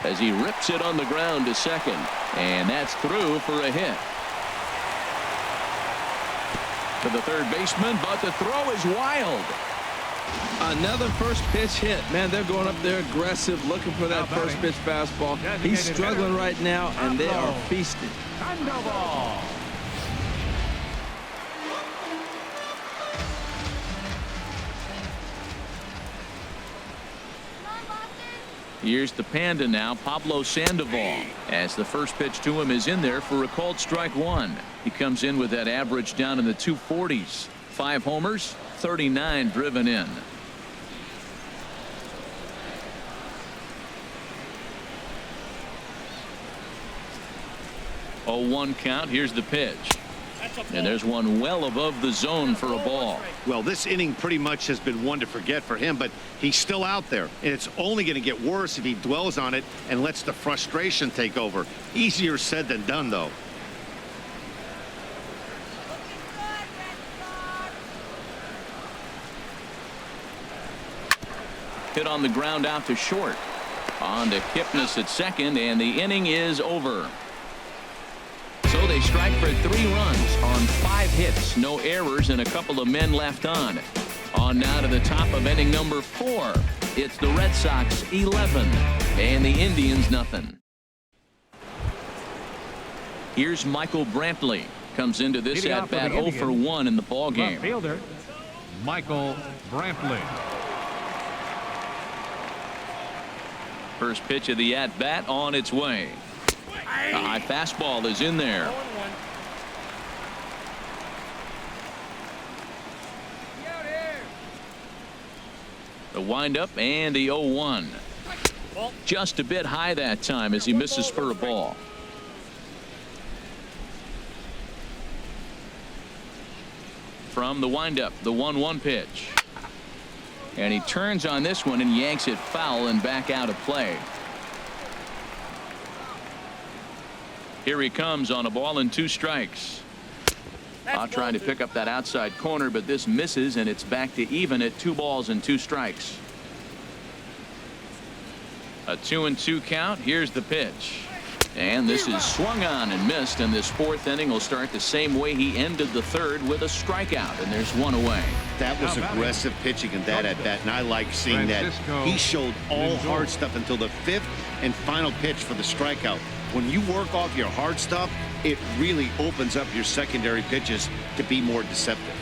as he rips it on the ground to second, and that's through for a hit. To the third baseman, but the throw is wild. Another first pitch hit. Man, they're going up there aggressive, looking for that first pitch fastball. He's struggling right now, and they are feasting. Here's the Panda now, Pablo Sandoval, as the first pitch to him is in there for a called strike one. He comes in with that average down in the 240s. 5 homers, 39 driven in. 0-1 count. Here's the pitch. And there's one well above the zone for a ball. Well, this inning pretty much has been one to forget for him, but he's still out there, and it's only going to get worse if he dwells on it and lets the frustration take over. Easier said than done, though. Hit on the ground out to short. On to Kipnis at second, and the inning is over. So they strike for 3 runs on 5 hits, no errors, and a couple of men left on. On now to the top of inning number 4. It's the Red Sox 11 and the Indians nothing. Here's Michael Brantley. Comes into this at bat 0 for 1 in the ball game. Fielder Michael Brantley. First pitch of the at bat on its way. A high fastball is in there. The windup and the 0-1. Just a bit high that time as he misses for a ball. From the windup, the 1-1 pitch. And he turns on this one and yanks it foul and back out of play. Here he comes on a ball and 2 strikes. Trying to pick up that outside corner, but this misses, and it's back to even at 2 balls and 2 strikes. A 2-2 count. Here's the pitch. And this is swung on and missed, and this 4th inning will start the same way he ended the 3rd with a strikeout, and there's 1 away. That was aggressive pitching in that at bat, and I like seeing that. He showed all hard stuff until the 5th and final pitch for the strikeout. When you work off your hard stuff, it really opens up your secondary pitches to be more deceptive.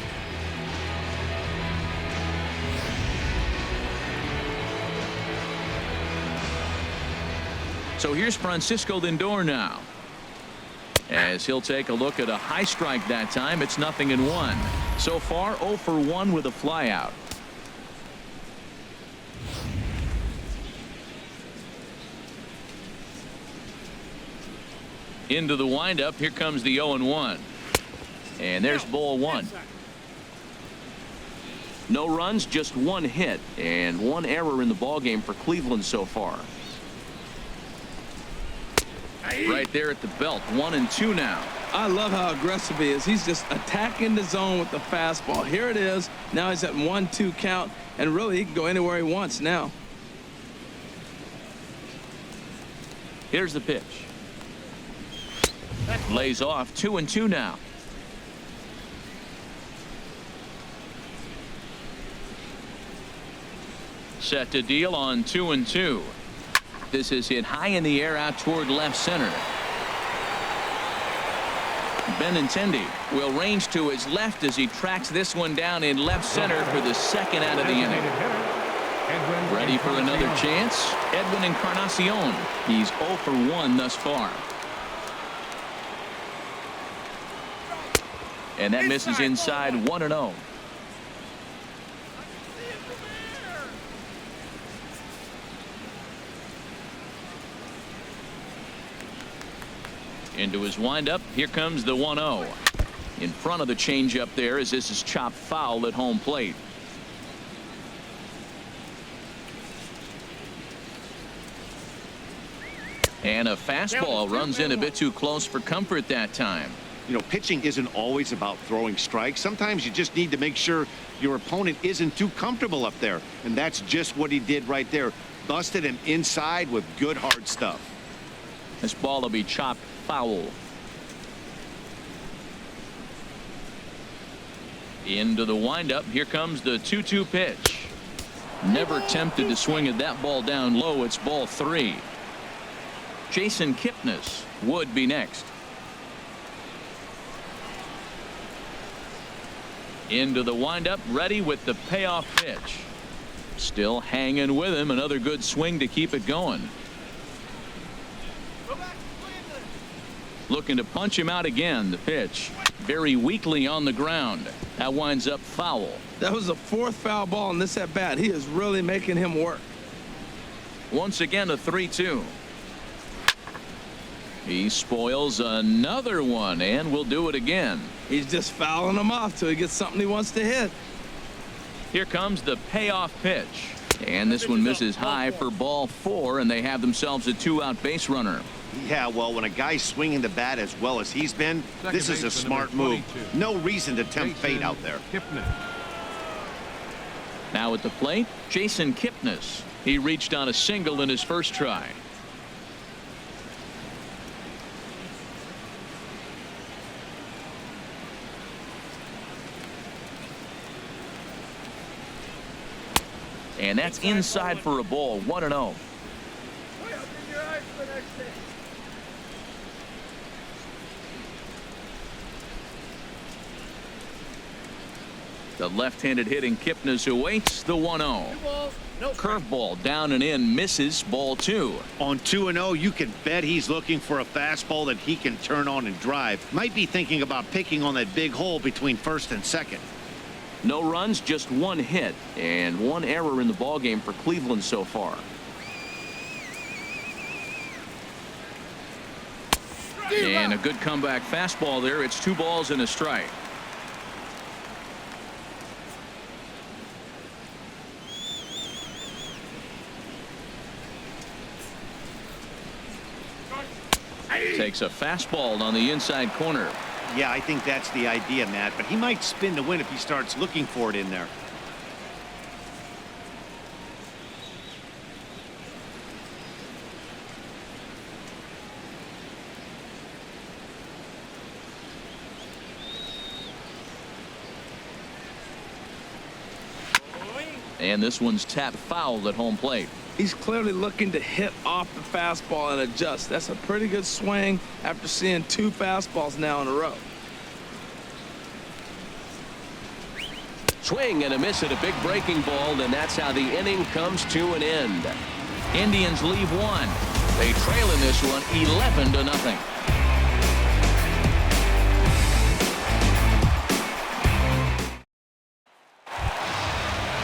So here's Francisco Lindor now, as he'll take a look at a high strike that time. It's 0-1. So far 0 for 1 with a flyout. Into the windup. Here comes the 0-1. And there's ball 1. No runs, just 1 hit, and 1 error in the ballgame for Cleveland so far. Right there at the belt. 1-2 now. I love how aggressive he is. He's just attacking the zone with the fastball. Here it is. Now he's at 1-2 count, and really he can go anywhere he wants now. Here's the pitch. Lays off. 2-2 now. Set to deal on 2-2. This is hit high in the air out toward left center. Benintendi will range to his left as he tracks this one down in left center for the 2nd out of the inning. Ready for another chance. Edwin Encarnacion. He's 0 for 1 thus far. And that misses inside. 1-0. Into his windup. Here comes the 1-0. In front of the changeup there, as this is chopped foul at home plate. And a fastball runs in a bit too close for comfort that time. You know, pitching isn't always about throwing strikes. Sometimes you just need to make sure your opponent isn't too comfortable up there. And that's just what he did right there. Busted him inside with good hard stuff. This ball will be chopped foul. Into the windup. Here comes the 2-2 pitch. Never tempted to swing at that ball down low. It's ball 3. Jason Kipnis would be next. Into the windup, ready with the payoff pitch. Still hanging with him. Another good swing to keep it going. Looking to punch him out again. The pitch very weakly on the ground. That winds up foul. That was the 4th foul ball in this at bat. He is really making him work. Once again a 3-2. He spoils another one and will do it again. He's just fouling him off till he gets something he wants to hit. Here comes the payoff pitch. And this one misses high for ball 4, and they have themselves a 2-out base runner. Yeah, well, when a guy's swinging the bat as well as he's been, this is a smart move. No reason to tempt fate out there. Now at the plate, Jason Kipnis. He reached on a single in his first try. And that's inside for a ball. 1-0. The left-handed hitting Kipnis awaits the 1-0. Curveball down and in, misses. Ball 2. On 2-0, you can bet he's looking for a fastball that he can turn on and drive. Might be thinking about picking on that big hole between 1st and 2nd. No runs, just one hit, and one error in the ballgame for Cleveland so far. And a good comeback fastball there. It's 2 balls and a strike. Takes a fastball on the inside corner. Yeah, I think that's the idea, Matt, but he might spin to win if he starts looking for it in there. And this one's tapped foul at home plate. He's clearly looking to hit off the fastball and adjust. That's a pretty good swing after seeing 2 fastballs now in a row. Swing and a miss at a big breaking ball, and that's how the inning comes to an end. Indians leave 1. They trail in this one 11-0.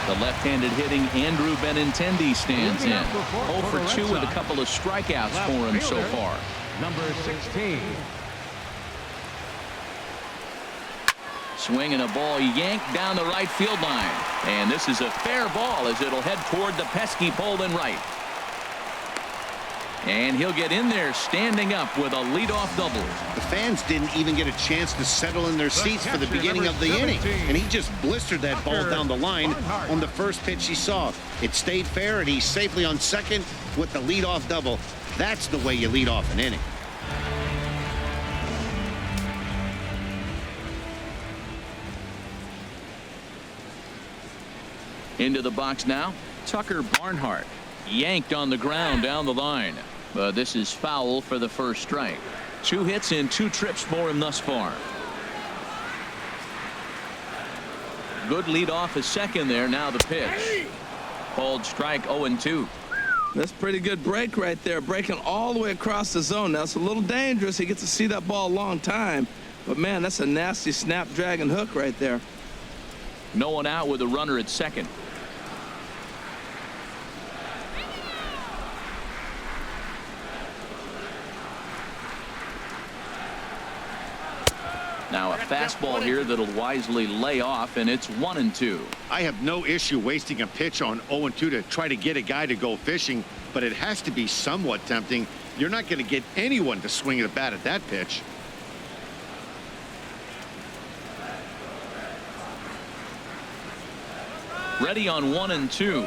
The left-handed hitting Andrew Benintendi stands in. 0 for 2 with a couple of strikeouts for him so far. Number 16. Swing and a ball yanked down the right field line. And this is a fair ball as it'll head toward the pesky pole in right. And he'll get in there standing up with a leadoff double. The fans didn't even get a chance to settle in their seats for the beginning of the inning, and he just blistered that ball down the line on the first pitch he saw. It stayed fair, and he's safely on second with the leadoff double. That's the way you lead off an inning. Into the box now, Tucker Barnhart. Yanked on the ground down the line. But this is foul for the first strike. 2 hits and 2 trips for him thus far. Good lead off a second there. Now the pitch. Called strike 0-2. That's pretty good break right there. Breaking all the way across the zone. Now it's a little dangerous. He gets to see that ball a long time. But man, that's a nasty snapdragon hook right there. No one out with a runner at second. Now a fastball here that'll wisely lay off, and it's 1-2. I have no issue wasting a pitch on 0-2 to try to get a guy to go fishing, but it has to be somewhat tempting. You're not going to get anyone to swing a bat at that pitch. Ready on 1-2.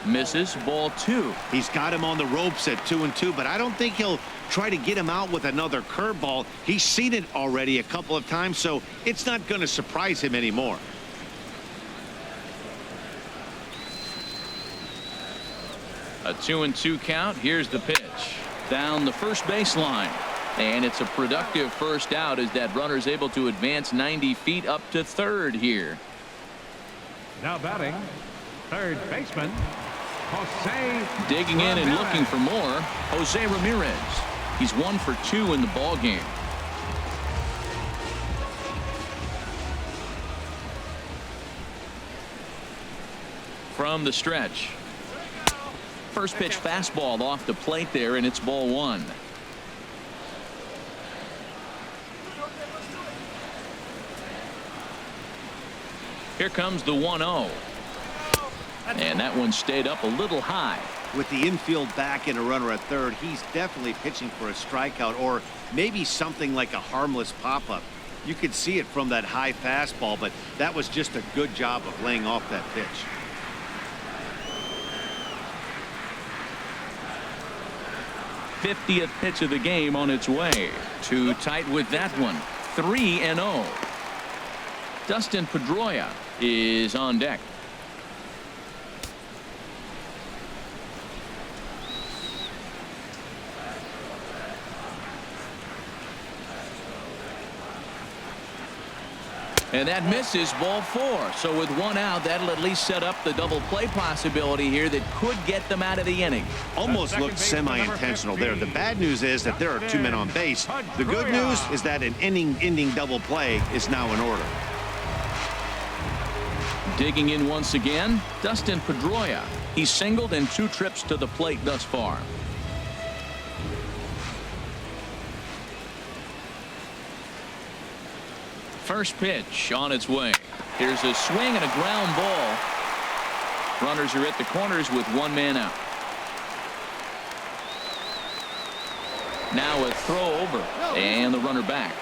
Misses, ball 2. He's got him on the ropes at 2-2, but I don't think he'll try to get him out with another curveball. He's seen it already a couple of times, so it's not going to surprise him anymore. A 2-2 count. Here's the pitch. Down the first baseline. And it's a productive first out as that runner's able to advance 90 feet up to third here. Now batting, third baseman, Jose. Digging in and looking for more, Jose Ramirez. He's 1 for 2 in the ball game. From the stretch. First pitch fastball off the plate there, and it's ball 1. Here comes the 1-0. And that one stayed up a little high. With the infield back and a runner at third, he's definitely pitching for a strikeout or maybe something like a harmless pop-up. You could see it from that high fastball, but that was just a good job of laying off that pitch. '50th pitch of the game on its way. Too tight with that one. 3-0. Dustin Pedroia is on deck. And that misses, ball 4. So with 1 out, that'll at least set up the double play possibility here that could get them out of the inning. Almost looked semi-intentional there. The bad news is that there are 2 men on base. The good news is that an inning-ending double play is now in order. Digging in once again, Dustin Pedroia. He's singled in 2 trips to the plate thus far. First pitch on its way. Here's a swing and a ground ball. Runners are at the corners with 1 man out. Now a throw over and the runner back.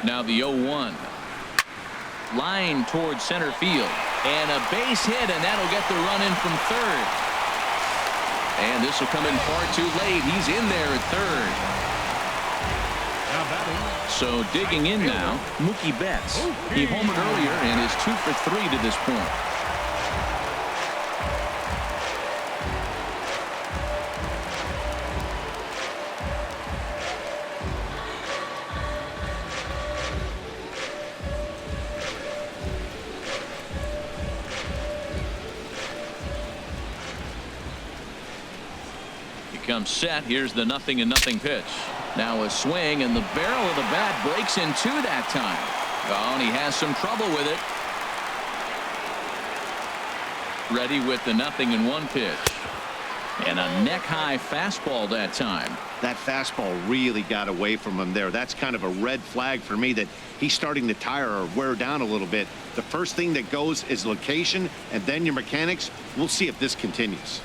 Now the 0-1. Line towards center field. And a base hit, and that'll get the run in from third. And this will come in far too late. He's in there at third. So digging in now, Mookie Betts. He homered earlier and is 2 for 3 to this point. Comes set. Here's the 0-0 pitch. Now a swing, and the barrel of the bat breaks in 2 that time. Oh, and he has some trouble with it. Ready with the 0-1 pitch. And a neck-high fastball that time. That fastball really got away from him there. That's kind of a red flag for me that he's starting to tire or wear down a little bit. The first thing that goes is location, and then your mechanics. We'll see if this continues.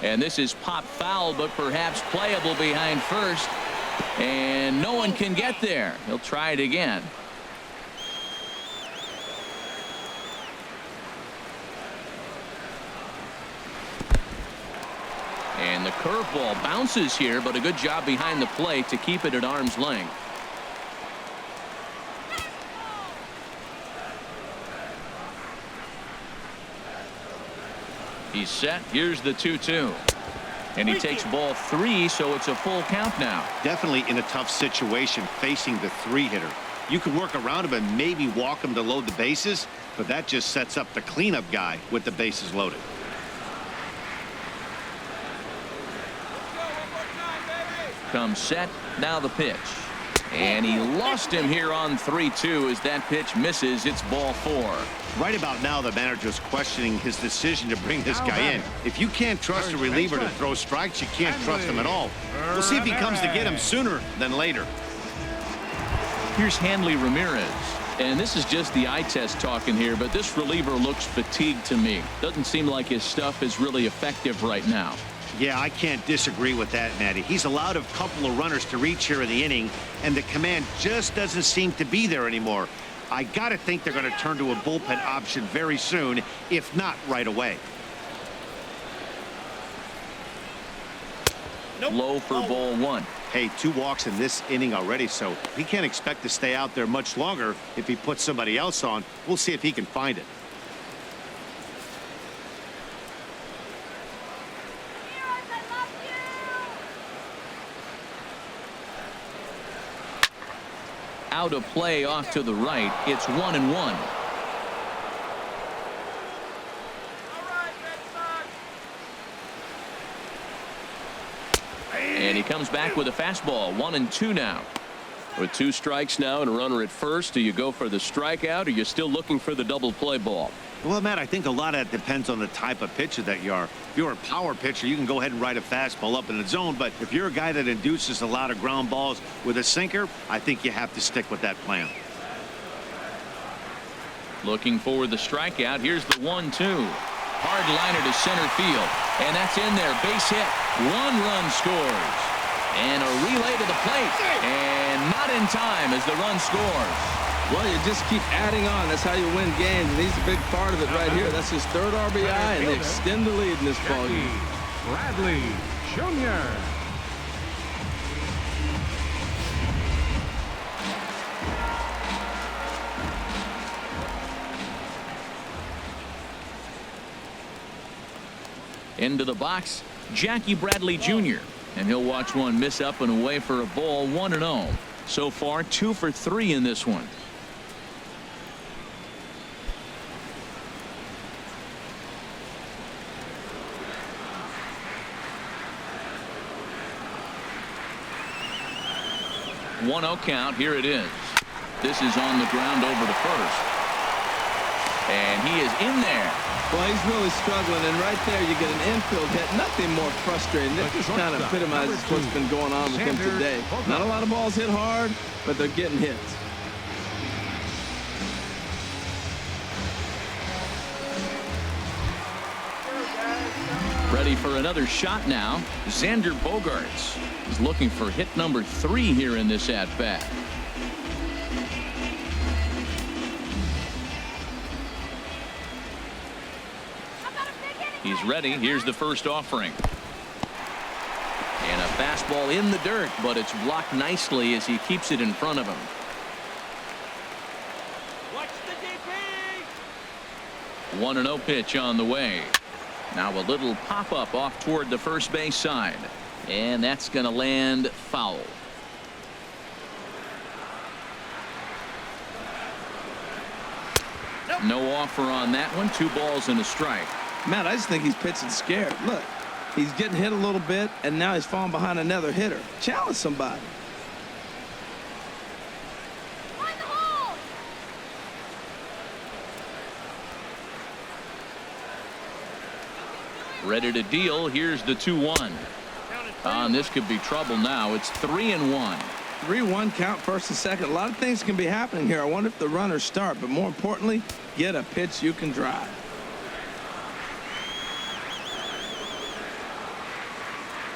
And this is pop foul, but perhaps playable behind first. And no one can get there. He'll try it again. And the curveball bounces here, but a good job behind the plate to keep it at arm's length. He's set. Here's the 2-2. And he takes ball 3, so it's a full count now. Definitely in a tough situation facing the 3-hitter. You could work around him and maybe walk him to load the bases, but that just sets up the cleanup guy with the bases loaded. Comes set. Now the pitch. And he lost him here on 3-2 as that pitch misses. It's ball 4. Right about now, the manager's questioning his decision to bring this guy in. If you can't trust a reliever to throw strikes, you can't trust him at all. We'll see if he comes to get him sooner than later. Here's Hanley Ramirez. And this is just the eye test talking here, but this reliever looks fatigued to me. Doesn't seem like his stuff is really effective right now. Yeah, I can't disagree with that, Matty. He's allowed a couple of runners to reach here in the inning, and the command just doesn't seem to be there anymore. I got to think they're going to turn to a bullpen option very soon, if not right away. Low for ball 1. Hey, 2 walks in this inning already, so he can't expect to stay out there much longer if he puts somebody else on. We'll see if he can find it. Out of play off to the right. It's 1-1. And he comes back with a fastball. 1-2 now. With 2 strikes now and a runner at first, do you go for the strikeout or you're still looking for the double play ball? Well, Matt, I think a lot of that depends on the type of pitcher that you are. If you're a power pitcher, you can go ahead and ride a fastball up in the zone. But if you're a guy that induces a lot of ground balls with a sinker, I think you have to stick with that plan. Looking for the strikeout. Here's the 1-2. Hard liner to center field. And that's in there. Base hit. 1 run scores. And a relay to the plate. And not in time as the run scores. Well, you just keep adding on. That's how you win games. And he's a big part of it right here. That's his 3rd RBI, and they extend the lead in this ball game. Bradley Jr. Into the box, Jackie Bradley Jr. And he'll watch one miss up and away for a ball. 1-0. So far 2 for 3 in this one. 1-0 count. Here it is. This is on the ground over to first. And he is in there. Well, he's really struggling, and right there you get an infield hit. Nothing more frustrating. This just kind of epitomizes what's been going on with him today. Not a lot of balls hit hard, but they're getting hits. Ready for another shot now. Xander Bogaerts is looking for hit number 3 here in this at-bat. He's ready. Here's the first offering. And a fastball in the dirt, but it's blocked nicely as he keeps it in front of him. Watch the DP. 1-0 pitch on the way. Now a little pop-up off toward the first base side. And that's going to land foul. No offer on that one. 2 balls and a strike. Matt, I just think he's pitching scared. Look, he's getting hit a little bit, and now he's falling behind another hitter. Challenge somebody. Find the hole. Ready to deal. Here's the 2-1. And this could be trouble now. It's 3-1. 3-1 count, first and second. A lot of things can be happening here. I wonder if the runners start, but more importantly, get a pitch you can drive.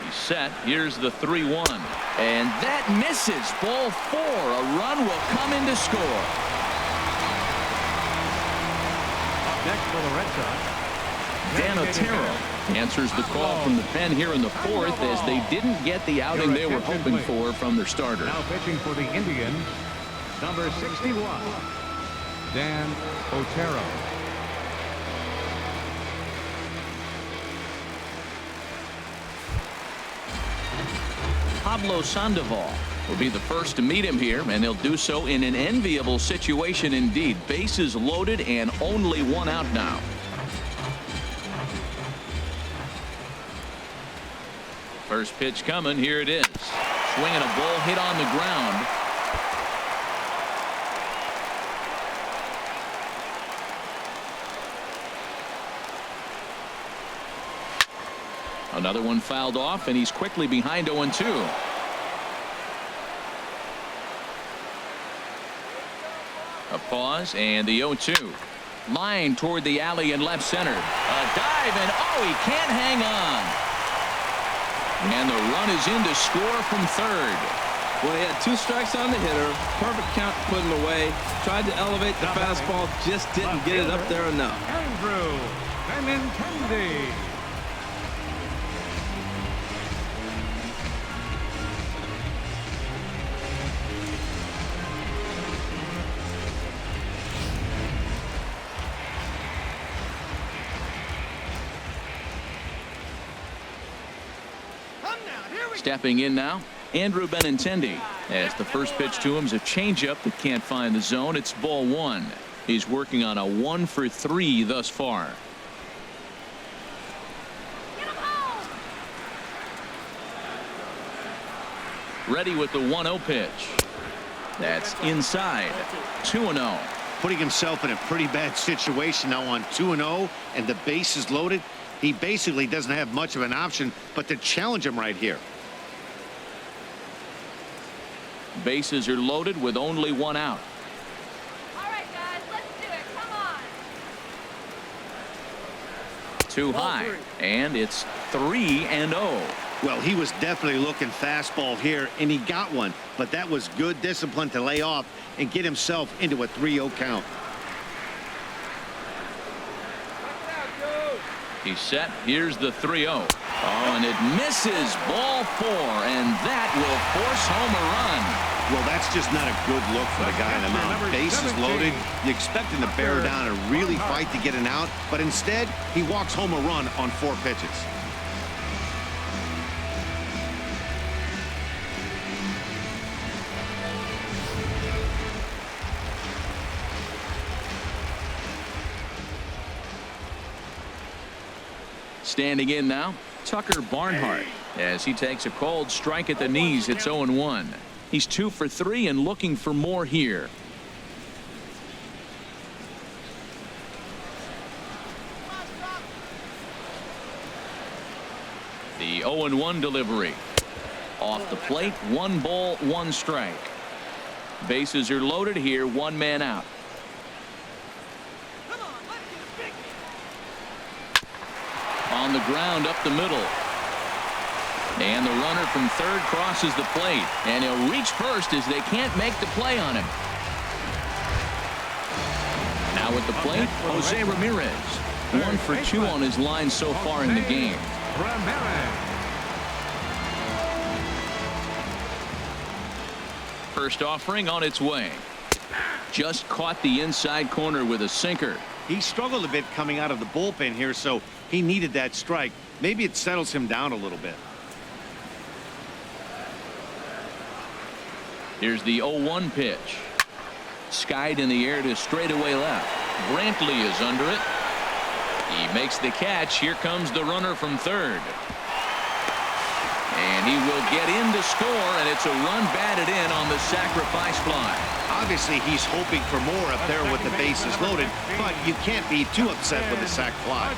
He's set. Here's the 3-1. And that misses. Ball 4. A run will come in to score. Next for the Red Sox, Dan Otero answers the call from the pen here in the 4th as they didn't get the outing they were hoping for from their starter. now pitching for the Indians, number 61, Dan Otero. Pablo Sandoval will be the first to meet him here, and he'll do so in an enviable situation indeed. Bases loaded and only 1 out now. First pitch coming. Here it is. Swinging a ball hit on the ground. Another one fouled off, and he's quickly behind 0-2. A pause, and the 0-2. Line toward the alley in left center. A dive, and oh, he can't hang on. And the run is in to score from third. Well, he had 2 strikes on the hitter. Perfect count to put him away. Tried to elevate the fastball, just didn't get it up there enough. Andrew Benintendi. Stepping in now, Andrew Benintendi. As the first pitch to him is a changeup that can't find the zone. It's ball 1. He's working on a 1 for 3 thus far. Get him home. Ready with the 1-0 pitch. That's inside. 2-0. Putting himself in a pretty bad situation now on 2-0, and the base is loaded. He basically doesn't have much of an option but to challenge him right here. Bases are loaded with only 1 out. All right, guys, let's do it. Come on. Too high, and it's 3-0. Well, he was definitely looking fastball here, and he got one, but that was good discipline to lay off and get himself into a 3-0 count. He's set. Here's the 3-0. Oh, and it misses. Ball 4, and that will force home a run. Well, that's just not a good look for the guy on the mound. Bases loaded. You expect him to bear down and really fight to get an out, but instead, he walks home a run on 4 pitches. Standing in now, Tucker Barnhart, as he takes a cold strike at the knees. It's 0-1. He's 2 for 3 and looking for more here. The 0-1 delivery. Off the plate, 1 ball, 1 strike. Bases are loaded here, 1 man out. Come on, let's get big. On the ground up the middle. And the runner from third crosses the plate. And he'll reach first as they can't make the play on him. Now at the plate, Jose Ramirez. 1 for 2 on his line so far in the game. Ramirez. First offering on its way. Just caught the inside corner with a sinker. He struggled a bit coming out of the bullpen here, so he needed that strike. Maybe it settles him down a little bit. Here's the 0-1 pitch. Skied in the air to straightaway left. Brantley is under it. He makes the catch. Here comes the runner from third. And he will get in to score, and it's a run batted in on the sacrifice fly. Obviously, he's hoping for more up there with the bases loaded, but you can't be too upset with a sac fly.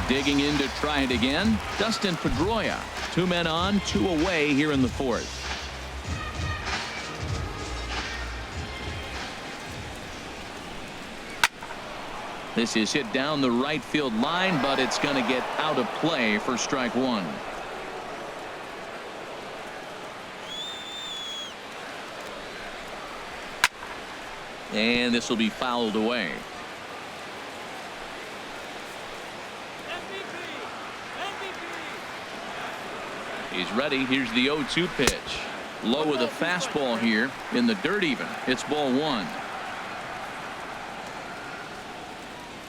Digging in to try it again, Dustin Pedroia. 2 men on, 2 away here in the 4th. This is hit down the right field line, but it's going to get out of play for strike 1. And this will be fouled away. He's ready. Here's the 0-2 pitch. Low with a fastball here in the dirt even. It's ball 1.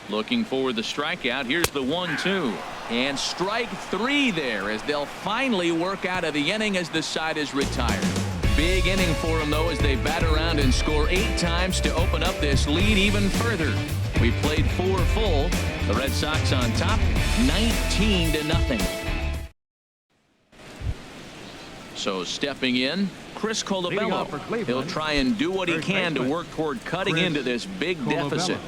Looking for the strikeout. Here's the 1-2. And strike 3 there as they'll finally work out of the inning as the side is retired. Big inning for them, though, as they bat around and score 8 times to open up this lead even further. We played 4 full. The Red Sox on top, 19-0. So stepping in, Chris Colabello. He'll try and do what he can to work toward cutting into this big deficit.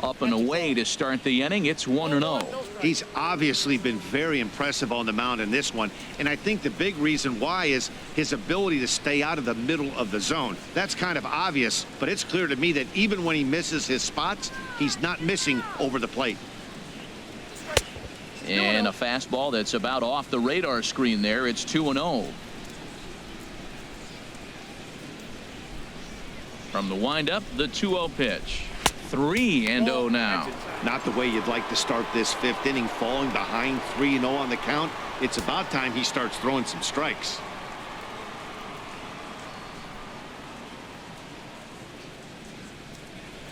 Up and away to start the inning. It's 1-0. He's obviously been very impressive on the mound in this one, and I think the big reason why is his ability to stay out of the middle of the zone. That's kind of obvious, but it's clear to me that even when he misses his spots, he's not missing over the plate. And a fastball that's about off the radar screen there. It's 2-0. From the windup, the 2-0 pitch. 3-0 now. Not the way you'd like to start this 5th inning, falling behind 3-0 on the count. It's about time he starts throwing some strikes.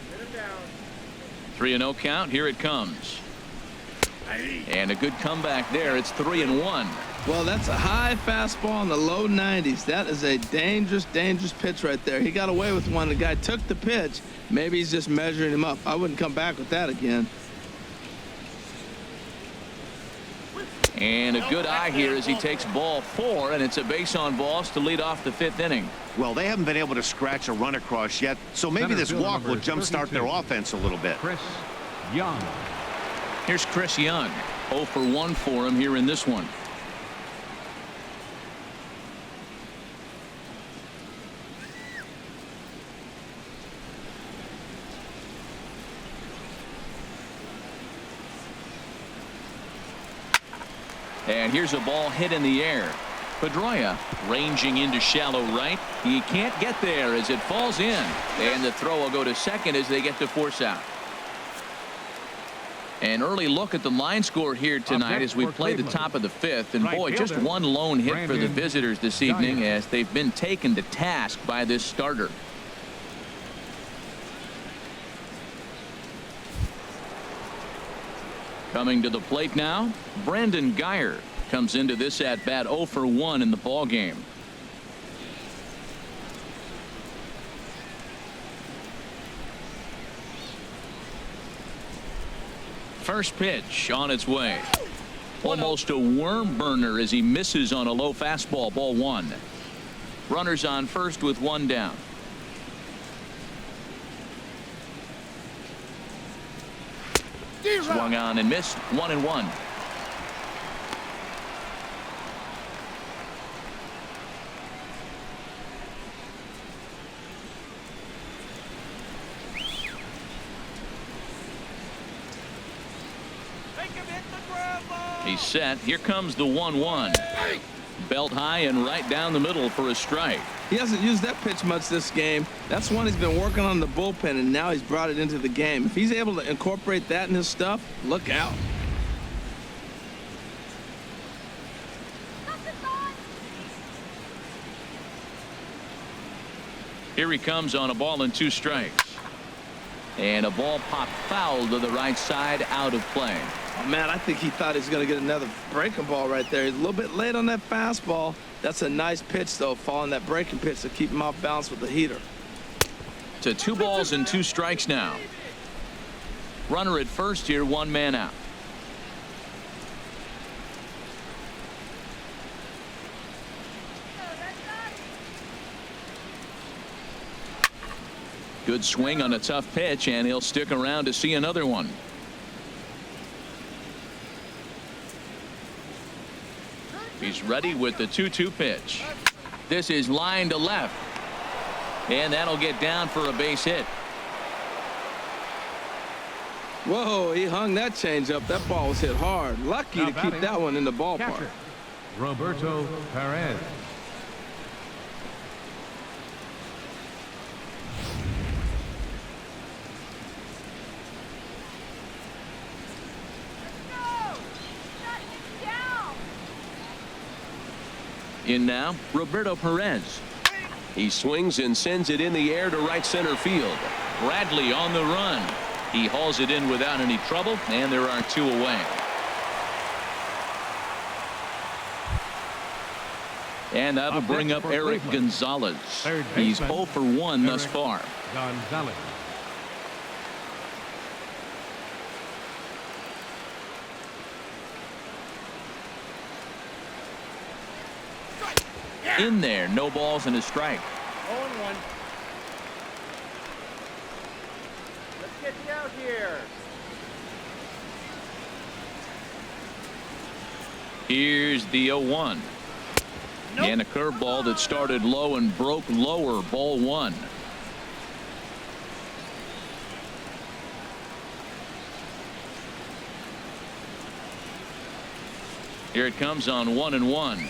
Get him down. 3-0 count. Here it comes. And a good comeback there. It's 3-1. Well, that's a high fastball in the low 90s. That is a dangerous, dangerous pitch right there. He got away with one. The guy took the pitch. Maybe he's just measuring him up. I wouldn't come back with that again. And a good eye here as he takes ball 4, and it's a base on balls to lead off the 5th inning. Well, they haven't been able to scratch a run across yet, so maybe this walk will jumpstart their offense a little bit. Chris Young. Here's Chris Young. 0 for 1 for him here in this one. And here's a ball hit in the air. Pedroia ranging into shallow right. He can't get there as it falls in. And the throw will go to second as they get to force out. An early look at the line score here tonight as we play the top of the 5th. And boy, just one lone hit for the visitors this evening as they've been taken to task by this starter. Coming to the plate now, Brandon Guyer. Comes into this at bat 0 for 1 in the ball game. First pitch on its way. Almost a worm burner as he misses on a low fastball. Ball 1. Runners on first with 1 down. Swung on and missed. 1-1. He's set. Here comes the 1-1. Belt high and right down the middle for a strike. He hasn't used that pitch much this game. That's one he's been working on in the bullpen, and now he's brought it into the game. If he's able to incorporate that in his stuff, look out. Here he comes on a ball and 2 strikes. And a ball popped foul to the right side, out of play. Oh, man, I think he thought he was going to get another breaking ball right there. He's a little bit late on that fastball. That's a nice pitch, though, following that breaking pitch to keep him off balance with the heater. To 2 balls and 2 strikes now. Runner at first here, 1 man out. Good swing on a tough pitch, and he'll stick around to see another one. He's ready with the 2-2 pitch. This is line to left. And that'll get down for a base hit. Whoa, he hung that changeup. That ball was hit hard. Lucky Now to keep batting, that one in the ballpark. catcher, Roberto Perez. In now, Roberto Perez. He swings and sends it in the air to right center field. Bradley on the run. He hauls it in without any trouble, and there are 2 away. And that'll bring up Eric Gonzalez. He's 0 for 1 thus far. Gonzalez. In there, no balls and a strike. 0-1. Let's get you out here. Here's the 0-1. Nope. And a curveball that started low and broke lower. Ball 1. Here it comes on 1-1.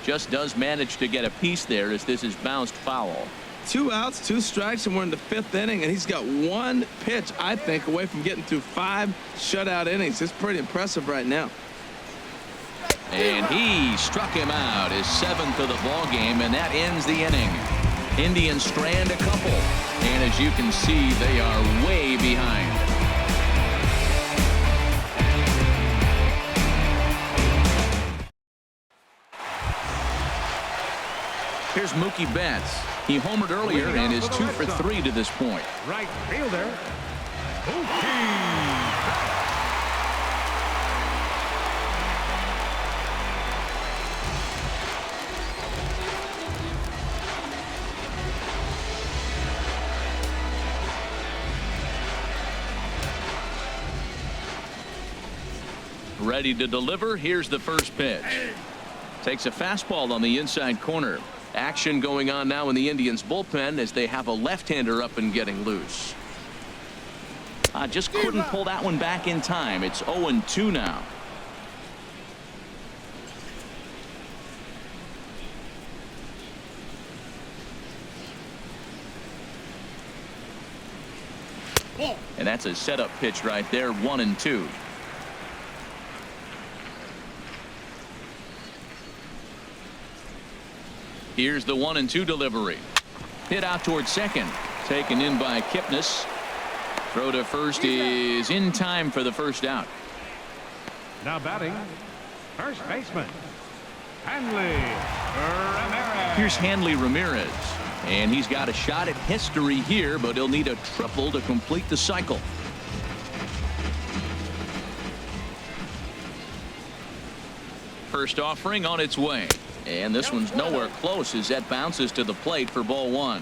Just does manage to get a piece there as this is bounced foul. 2 outs, 2 strikes, and we're in the 5th inning, and he's got 1 pitch, I think, away from getting through 5 shutout innings. It's pretty impressive right now. And he struck him out, his 7th of the ball game, and that ends the inning. Indians strand a couple, and as you can see, they are way behind. Here's Mookie Betts. He homered earlier and is 2 for 3 to this point. Right fielder, Mookie. Ready to deliver. Here's the first pitch. Takes a fastball on the inside corner. Action going on now in the Indians bullpen as they have a left-hander up and getting loose. Just couldn't pull that one back in time. It's 0-2 now. And that's a setup pitch right there. 1-2. Here's the 1-2 delivery. Hit out towards second. Taken in by Kipnis. Throw to first is in time for the first out. Now batting, First baseman, Hanley Ramirez. Here's Hanley Ramirez. And he's got a shot at history here, but he'll need a triple to complete the cycle. First offering on its way. And this one's nowhere close as that bounces to the plate for ball one.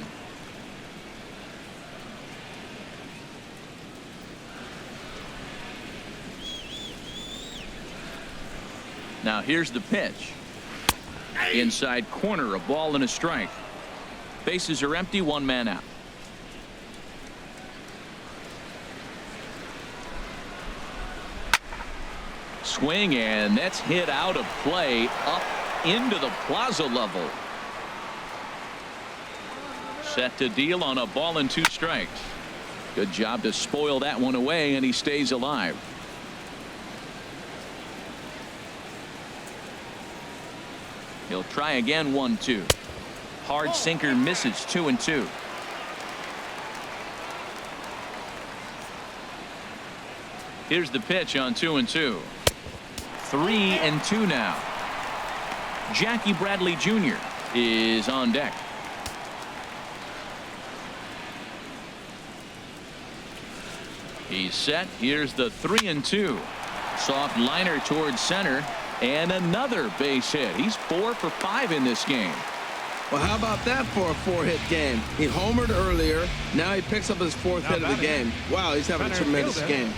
Now here's the pitch. Inside corner, a ball and a strike. Bases are empty, one man out. Swing, and that's hit out of play up into the plaza level. Set to deal on a ball and 2 strikes. Good job to spoil that one away, and he stays alive. He'll try again, 1-2. Hard sinker misses, 2-2. Here's the pitch on 2-2. 3-2 now. Jackie Bradley Jr. is on deck. He's set. Here's the 3-2. Soft liner towards center. And another base hit. He's 4 for 5 in this game. Well, how about that for a 4-hit game? He homered earlier. Now he picks up his 4th hit of the game. Wow, he's having a tremendous game.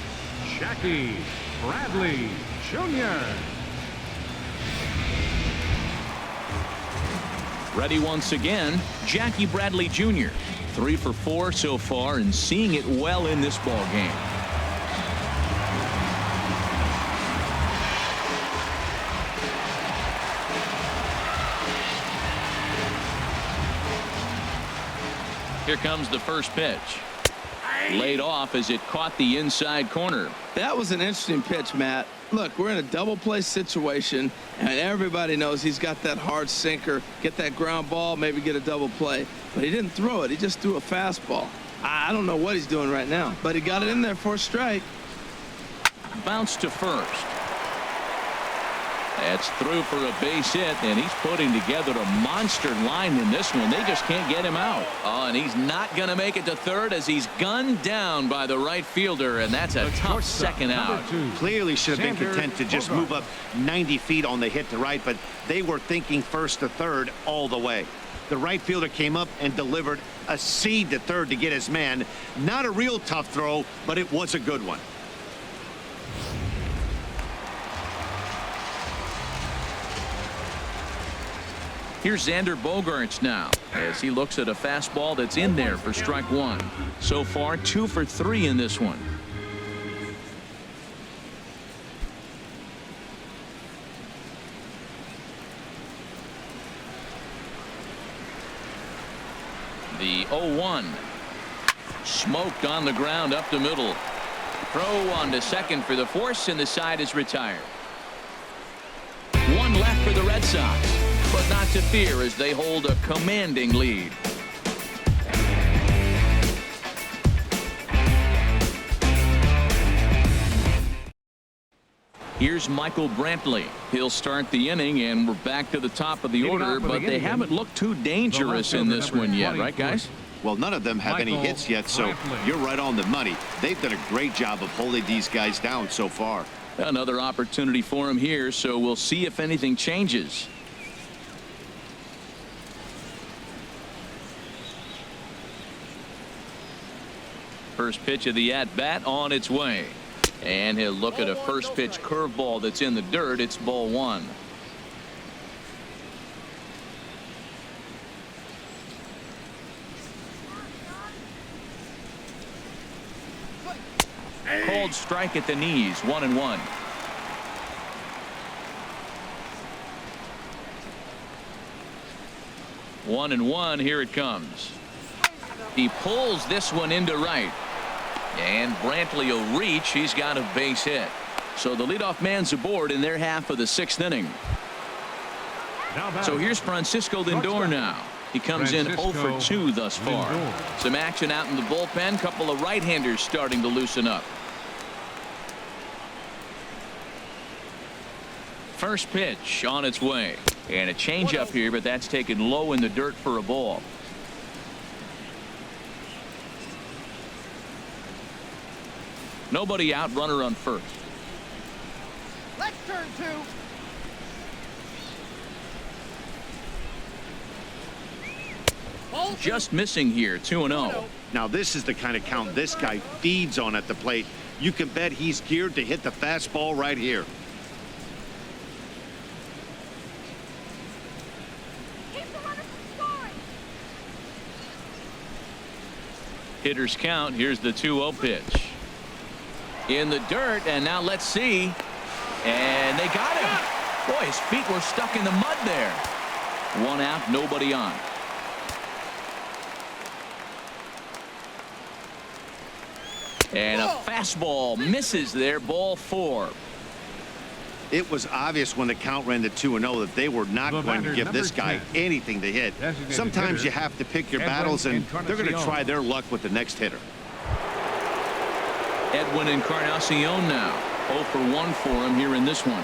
Jackie Bradley Jr. Ready once again, Jackie Bradley Jr. 3 for 4 so far and seeing it well in this ball game. Here comes the first pitch. Laid off as it caught the inside corner. That was an interesting pitch, Matt. Look, we're in a double play situation, and everybody knows he's got that hard sinker. Get that ground ball, maybe get a double play. But he didn't throw it. He just threw a fastball. I don't know what he's doing right now, but he got it in there for a strike. Bounce to first. That's through for a base hit, and he's putting together a monster line in this one. They just can't get him out. Oh, and he's not going to make it to third as he's gunned down by the right fielder, and that's a tough second out. Clearly should have been content to just move up 90 feet on the hit to right, but they were thinking first to third all the way. The right fielder came up and delivered a seed to third to get his man. Not a real tough throw, but it was a good one. Here's Xander Bogaerts now as he looks at a fastball that's in there for strike 1. So far 2 for 3 in this one. The 0-1. Smoked on the ground up the middle. Throw on to second for the force, and the side is retired. 1 left for the Red Sox. But not to fear as they hold a commanding lead. Here's Michael Brantley. He'll start the inning, and we're back to the top of the order, but they haven't looked too dangerous in this one yet, right, guys? Well, none of them have any hits yet, so you're right on the money. They've done a great job of holding these guys down so far. Another opportunity for him here, so we'll see if anything changes. First pitch of the at-bat on its way. And he'll look at a first pitch curveball that's in the dirt. It's ball 1. Called strike at the knees, 1-1. One and one. Here it comes. He pulls this one into right. And Brantley will reach. He's got a base hit. So the leadoff man's aboard in their half of the 6th inning. So here's Francisco Lindor now. He comes in 0 for 2 thus far. Some action out in the bullpen. Couple of right-handers starting to loosen up. First pitch on its way. And a changeup here, but that's taken low in the dirt for a ball. Nobody out, runner on first. Let's turn two. Just missing here, 2-0. Now this is the kind of count this guy feeds on at the plate. You can bet he's geared to hit the fastball right here. Keep the runner from scoring. Hitters count. Here's the 2-0 pitch. In the dirt, and now let's see. And they got him. Boy, his feet were stuck in the mud there. One out, nobody on. And a fastball misses there, ball 4. It was obvious when the count ran to 2-0 that they were not going to give this guy anything to hit. Sometimes you have to pick your battles, and they're going to try their luck with the next hitter. Edwin Encarnacion now. 0 for 1 for him here in this one.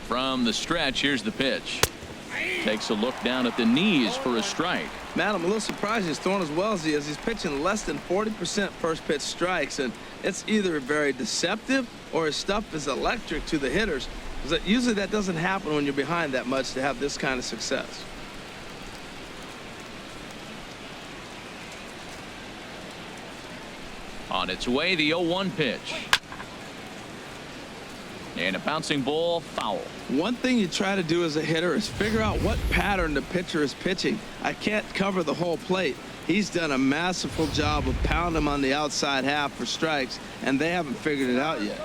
From the stretch, here's the pitch. Takes a look down at the knees for a strike. Matt, I'm a little surprised he's throwing as well as he is. He's pitching less than 40% first pitch strikes, and it's either very deceptive or his stuff is electric to the hitters. Because usually that doesn't happen when you're behind that much to have this kind of success. On its way, the 0-1 pitch. And a bouncing ball, foul. One thing you try to do as a hitter is figure out what pattern the pitcher is pitching. I can't cover the whole plate. He's done a masterful job of pounding him on the outside half for strikes, and they haven't figured it out yet.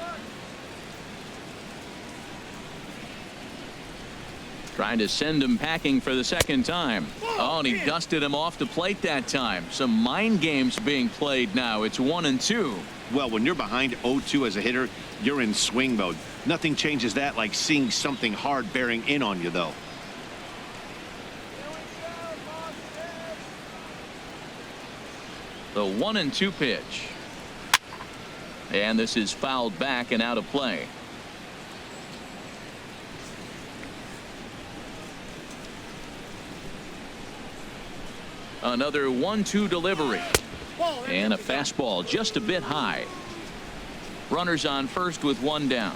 Trying to send him packing for the second time. Oh, and he dusted him off the plate that time. Some mind games being played now. It's 1-2. Well, when you're behind 0-2 as a hitter, you're in swing mode. Nothing changes that like seeing something hard bearing in on you, though. The 1-2 pitch. And this is fouled back and out of play. Another 1-2 delivery. And a fastball just a bit high. Runners on first with one down.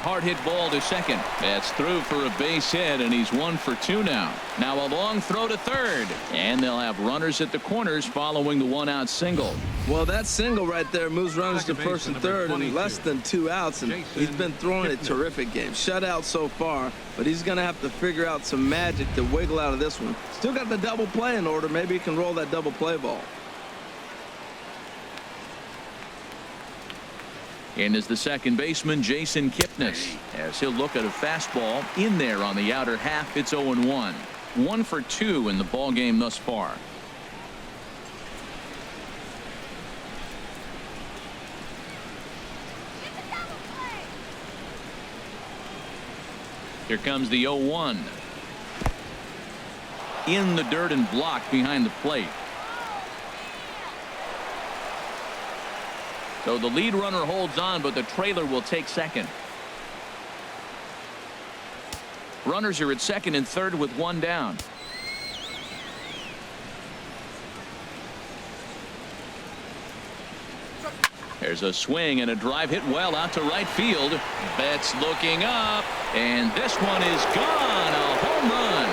Hard hit ball to second. That's through for a base hit, and he's 1 for 2 now. Now a long throw to third, and they'll have runners at the corners following the 1-out single. Well, that single right there moves runners to first and third in less than 2 outs, and he's been throwing a terrific game. Shutout so far, but he's going to have to figure out some magic to wiggle out of this one. Still got the double play in order. Maybe he can roll that double play ball. In is the second baseman, Jason Kipnis, as he'll look at a fastball in there on the outer half. It's 0-1. 1 for 2 in the ball game thus far. Here comes the 0-1. In the dirt and blocked behind the plate. So the lead runner holds on, but the trailer will take second. Runners are at second and third with one down. There's a swing and a drive hit well out to right field. Betts looking up, and this one is gone. A home run.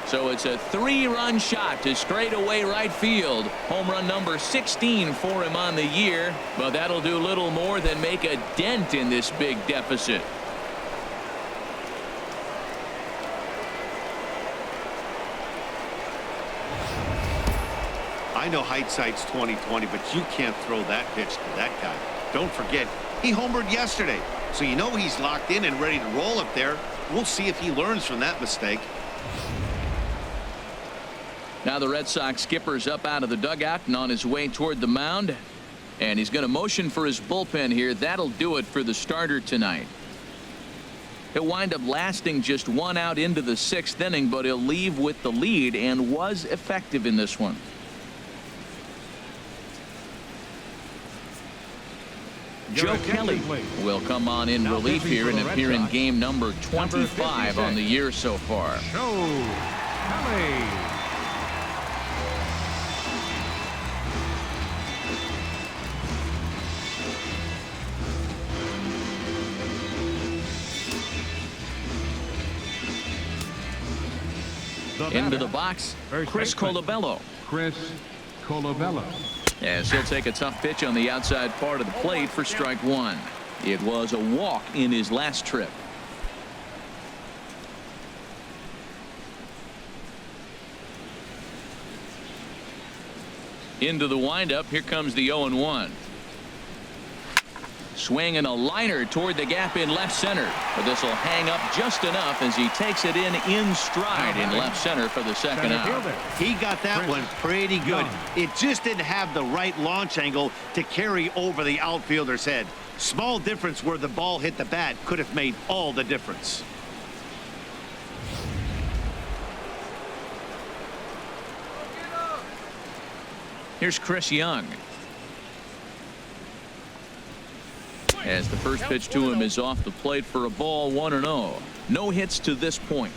So it's a 3-run shot to straightaway right field. Home run number 16 for him on the year, but that'll do little more than make a dent in this big deficit. I know hindsight's 20/20, but you can't throw that pitch to that guy. Don't forget, he homered yesterday, so you know he's locked in and ready to roll up there. We'll see if he learns from that mistake. Now the Red Sox skipper's up out of the dugout and on his way toward the mound. And he's going to motion for his bullpen here. That'll do it for the starter tonight. He'll wind up lasting just 1 out into the 6th inning, but he'll leave with the lead and was effective in this one. Joe Kelly will come on in relief here and appear in game number 25 on the year so far. Joe Kelly. Into the box, Chris Colabello. Chris Colabello. As he'll take a tough pitch on the outside part of the plate for strike 1. It was a walk in his last trip. Into the windup. Here comes the 0-1. Swing and a liner toward the gap in left center, but this will hang up just enough as he takes it in stride in left center for the second out. He got that one pretty good. It just didn't have the right launch angle to carry over the outfielder's head. Small difference where the ball hit the bat could have made all the difference. Here's Chris Young. As the first pitch to him is off the plate for a ball, 1-0. No hits to this point.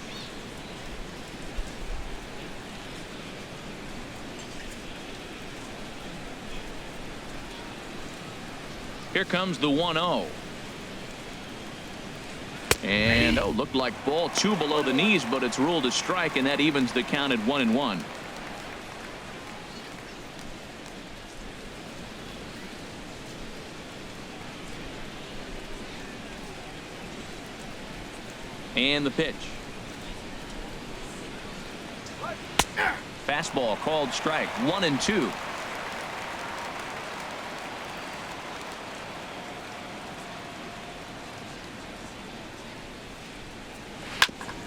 Here comes the 1-0. And looked like ball 2 below the knees, but it's ruled a strike, and that evens the count at 1-1. And the pitch. Fastball called strike. 1-2.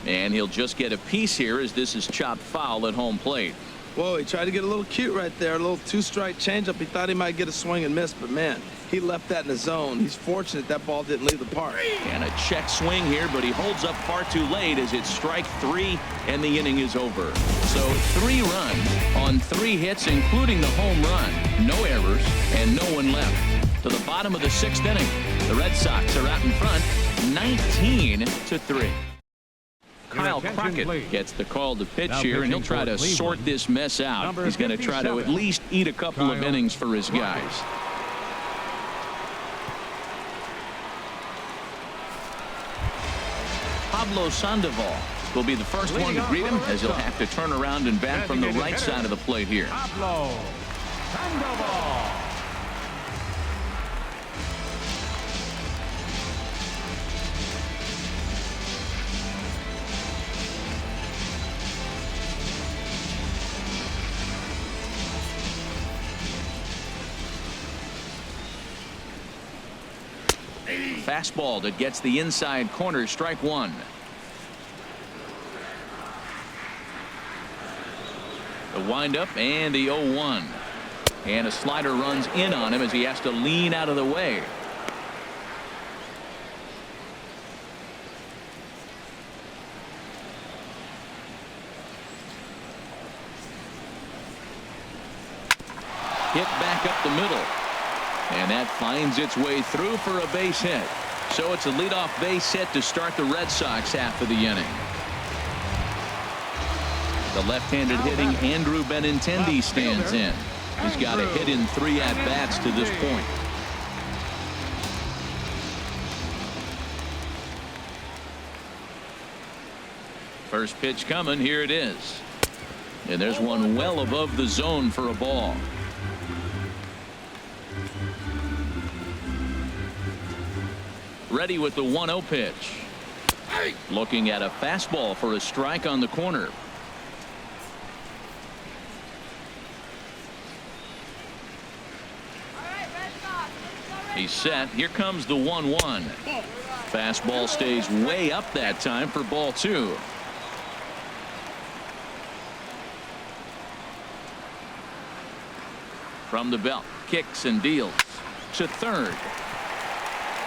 And he'll just get a piece here as this is chopped foul at home plate. Whoa, he tried to get a little cute right there. A little 2-strike changeup. He thought he might get a swing and miss, but man, he left that in the zone. He's fortunate that ball didn't leave the park. And a check swing here, but he holds up far too late as it's strike 3 and the inning is over. So 3 runs on 3 hits, including the home run. No errors and no one left. To the bottom of the 6th inning, the Red Sox are out in front 19-3. Kyle Crockett gets the call to pitch here, and he'll try to sort this mess out. He's going to try to at least eat a couple of innings for his guys. Pablo Sandoval will be the first one to greet him as he'll have to turn around and bat from the right side of the plate here. Pablo Sandoval. Fastball that gets the inside corner, strike 1. The windup and the 0-1. And a slider runs in on him as he has to lean out of the way. Hit back up the middle. And that finds its way through for a base hit. So it's a leadoff base hit to start the Red Sox half of the inning. The left-handed hitting Andrew Benintendi stands in. He's got a hit in 3 at-bats to this point. First pitch coming. Here it is. And there's one well above the zone for a ball. Ready with the 1-0 pitch. Looking at a fastball for a strike on the corner. He's set. Here comes the 1-1. Fastball stays way up that time for ball 2. From the belt, kicks and deals to third.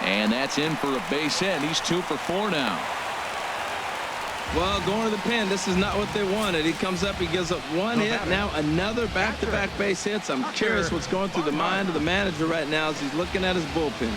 And that's in for a base hit. He's 2 for 4 now. Well, going to the pen, this is not what they wanted. He comes up, he gives up one hit, now another back-to-back base hits. I'm curious what's going through the mind of the manager right now as he's looking at his bullpen.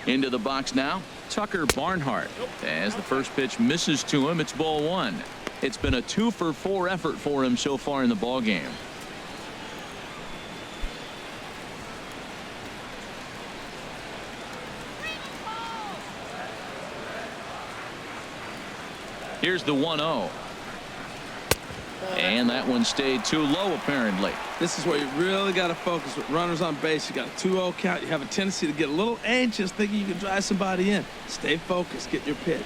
Into the box now, Tucker Barnhart. As the first pitch misses to him, it's ball 1. It's been a 2 for 4 effort for him so far in the ball game. Here's the 1-0. And that one stayed too low, apparently. This is where you really got to focus with runners on base. You got a 2-0 count. You have a tendency to get a little anxious thinking you can drive somebody in. Stay focused. Get your pitch.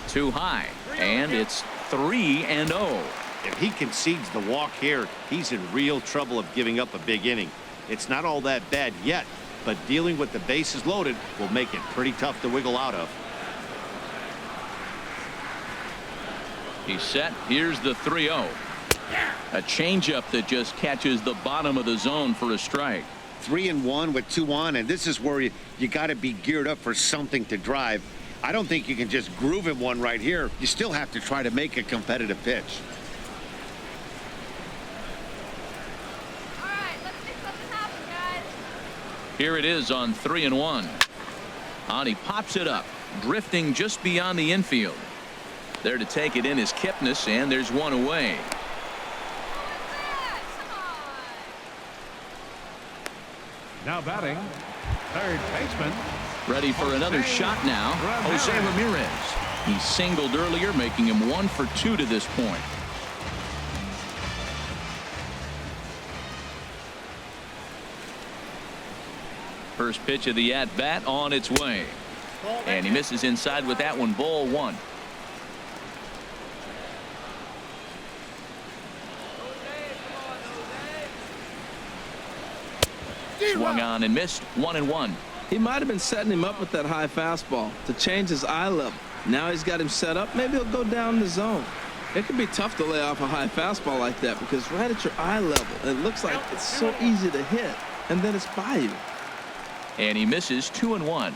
Too high. And it's 3-0. If he concedes the walk here, he's in real trouble of giving up a big inning. It's not all that bad yet, but dealing with the bases loaded will make it pretty tough to wiggle out of. He's set. Here's the 3-0. A changeup that just catches the bottom of the zone for a strike. 3-1 with 2 on, and this is where you got to be geared up for something to drive. I don't think you can just groove him one right here. You still have to try to make a competitive pitch. Here it is on 3-1. And he pops it up, drifting just beyond the infield. There to take it in is Kipnis, and there's one away. Now batting, third baseman. Ready for another shot now, Jose Ramirez. He singled earlier, making him 1 for 2 to this point. First pitch of the at-bat on its way. And he misses inside with that one, ball 1. Swung on and missed, 1-1. He might have been setting him up with that high fastball to change his eye level. Now he's got him set up. Maybe he'll go down the zone. It can be tough to lay off a high fastball like that because right at your eye level, it looks like it's so easy to hit, and then it's by you. And he misses, 2-1.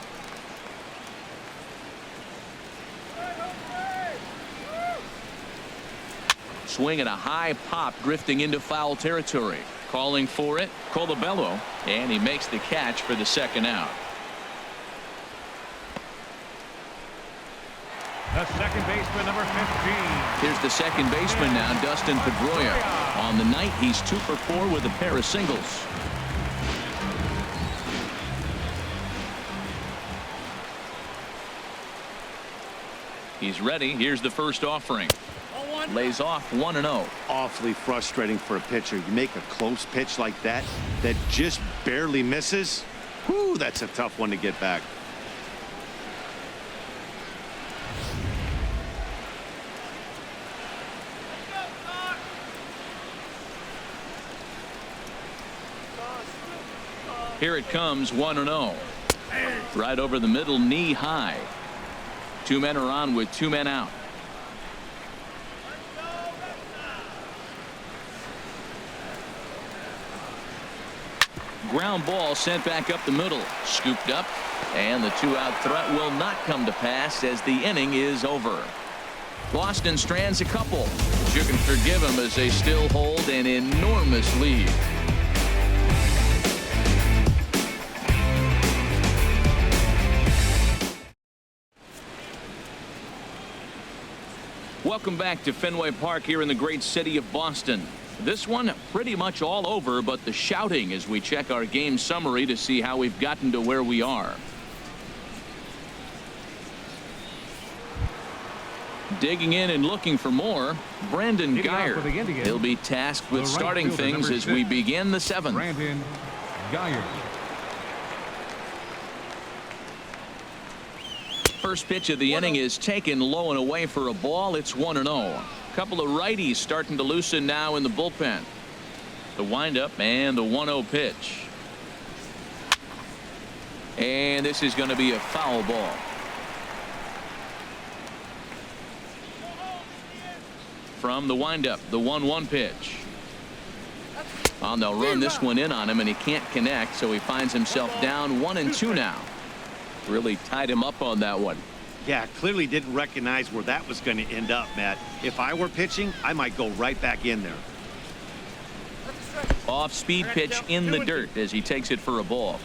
Swing and a high pop drifting into foul territory. Calling for it, Colabello, and he makes the catch for the second out. The second baseman, number 15. Here's the second baseman now, Dustin Pedroia. On the night, he's 2 for 4 with a pair of singles. He's ready. Here's the first offering. Lays off 1-0. Awfully frustrating for a pitcher. You make a close pitch like that just barely misses. Whew, that's a tough one to get back. Here it comes, 1-0. Right over the middle, knee high. 2 men are on with 2 men out. Ground ball sent back up the middle, scooped up, and the 2-out threat will not come to pass as the inning is over. Boston strands a couple, but you can forgive them as they still hold an enormous lead. Welcome back to Fenway Park here in the great city of Boston. This one pretty much all over, but the shouting as we check our game summary to see how we've gotten to where we are. Digging in and looking for more, Brandon Geyer. He'll be tasked with starting things as we begin the 7th. Brandon Geyer. First pitch of the inning is taken low and away for a ball. It's 1-0. Couple of righties starting to loosen now in the bullpen. The windup and the 1-0 pitch. And this is going to be a foul ball. From the windup, the 1-1 pitch. Well, they'll run this one in on him, and he can't connect, so he finds himself down 1-2 now. Really tied him up on that one. Yeah, clearly didn't recognize where that was going to end up, Matt. If I were pitching, I might go right back in there. Off-speed pitch in the dirt as he takes it for a ball.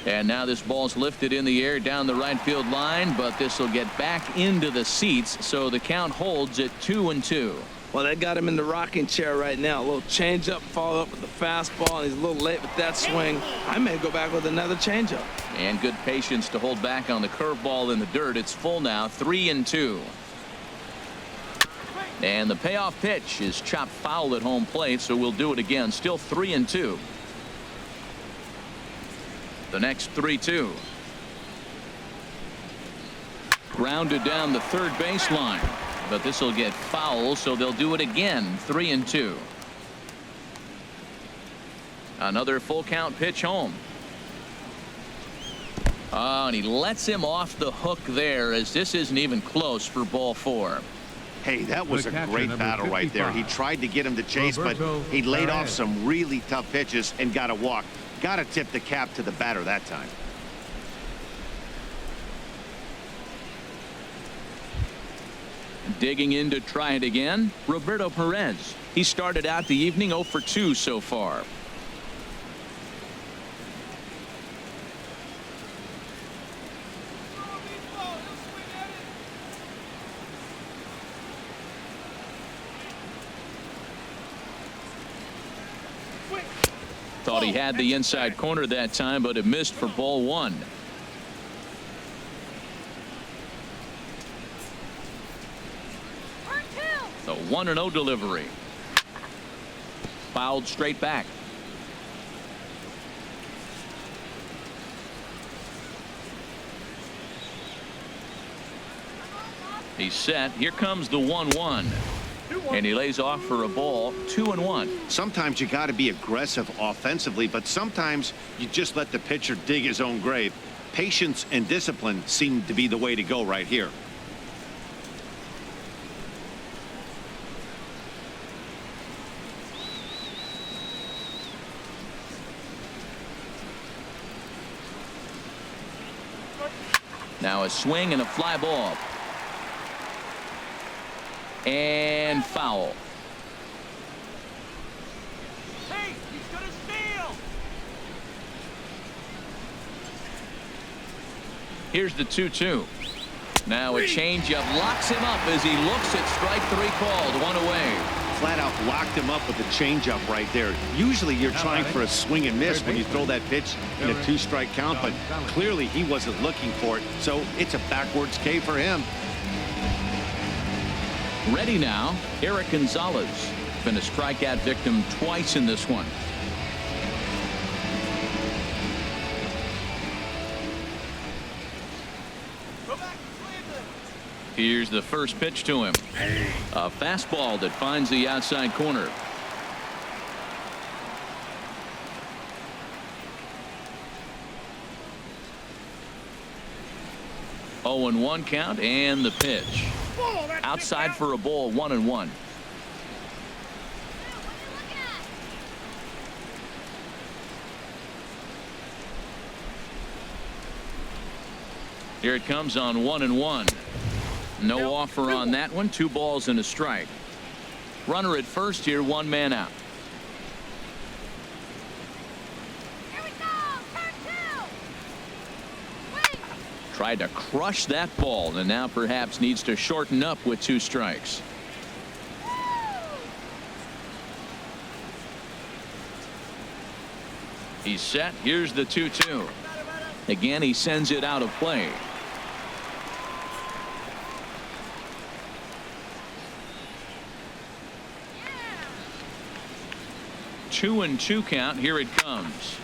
And now this ball's lifted in the air down the right field line, but this will get back into the seats, so the count holds at 2-2. Well, that got him in the rocking chair right now. A little changeup, follow up with the fastball, and he's a little late with that swing. I may go back with another changeup. And good patience to hold back on the curveball in the dirt. It's full now, 3-2. And the payoff pitch is chopped foul at home plate, so we'll do it again. Still 3-2. The next 3-2. Grounded down the third baseline, but this will get foul, so they'll do it again. 3-2. Another full count pitch home. Oh, and he lets him off the hook there, as this isn't even close for ball 4. Hey, that was a great battle right there. He tried to get him to chase, but he laid off some really tough pitches and got a walk. Got to tip the cap to the batter that time. Digging in to try it again, Roberto Perez. He started out the evening 0 for 2 so far. Thought he had the inside corner that time, but it missed for ball 1. The 1-0 delivery. Fouled straight back. He's set. Here comes the 1-1. And he lays off for a ball. 2-1. Sometimes you got to be aggressive offensively, but sometimes you just let the pitcher dig his own grave. Patience and discipline seem to be the way to go right here. Now a swing and a fly ball. And foul. Hey, he's gonna steal. Here's the 2-2. Now a changeup locks him up as he looks at strike 3 called. 1 away. Flat out locked him up with a changeup right there. Usually you're trying for a swing and miss when you throw that pitch in a 2-strike count, but clearly he wasn't looking for it, so it's a backwards K for him. Ready now, Eric Gonzalez. Been a strikeout victim twice in this one. Here's the first pitch to him. A fastball that finds the outside corner. Oh, and 1 count, and the pitch. Outside for a ball. 1-1. Here it comes on 1-1. No offer on that one. 2 balls and a strike. Runner at first here, 1 man out. Here we go. Turn 2. Wait. Tried to crush that ball, and now perhaps needs to shorten up with 2 strikes. He's set. Here's the 2-2. Again, he sends it out of play. 2-2 count. Here it comes.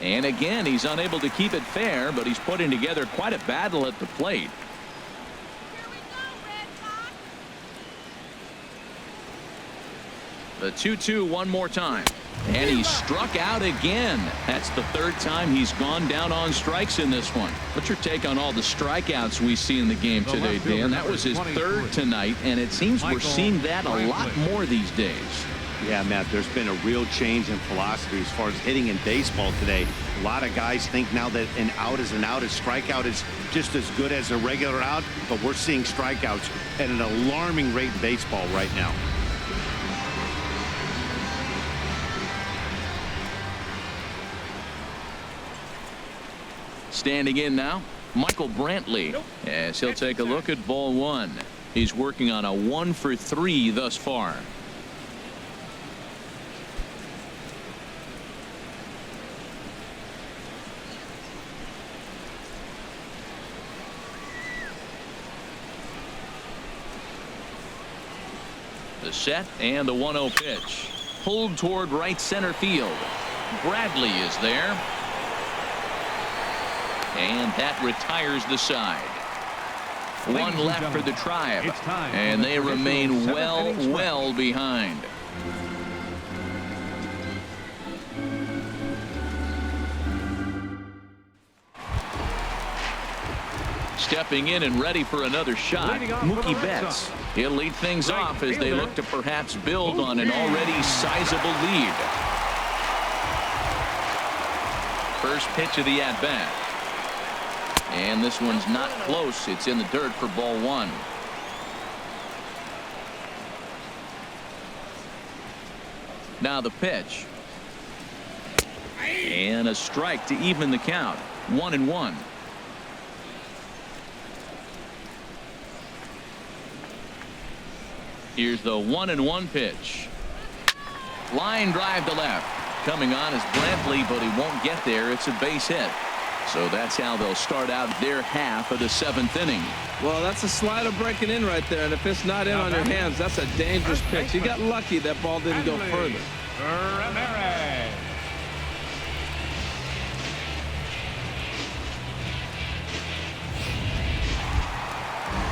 And again, he's unable to keep it fair, but he's putting together quite a battle at the plate. The 2-2 one more time. And he struck out again. That's the third time he's gone down on strikes in this one. What's your take on all the strikeouts we see in the game today, Dan? That was his third tonight, and it seems we're seeing that a lot more these days. Yeah, Matt, there's been a real change in philosophy as far as hitting in baseball today. A lot of guys think now that an out is an out, a strikeout is just as good as a regular out, but we're seeing strikeouts at an alarming rate in baseball right now. Standing in now, Michael Brantley, as he'll take a look at ball one. He's working on a 1-for-3 thus far. The set and the 1-0 pitch. Pulled toward right center field. Bradley is there. And that retires the side. One left for the Tribe. And they remain well behind. Stepping in and ready for another shot, Mookie Betts. He'll lead things off as they look to perhaps build on an already sizable lead. First pitch of the at-bat. And this one's not close. It's in the dirt for ball one. Now the pitch. And a strike to even the count. 1-1. Here's the 1-1 pitch. Line drive to left. Coming on is Brantley, but he won't get there. It's a base hit. So that's how they'll start out their half of the 7th inning. Well, that's a slider breaking in right there, and if it's not in on your hands, that's a dangerous pitch. You got lucky that ball didn't go further. Ramirez.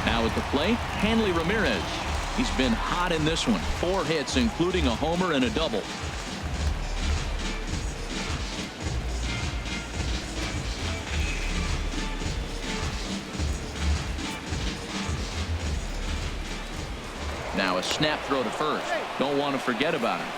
Now at the plate, Hanley Ramirez. He's been hot in this one. 4 hits, including a homer and a double. Now a snap throw to first. Don't want to forget about him.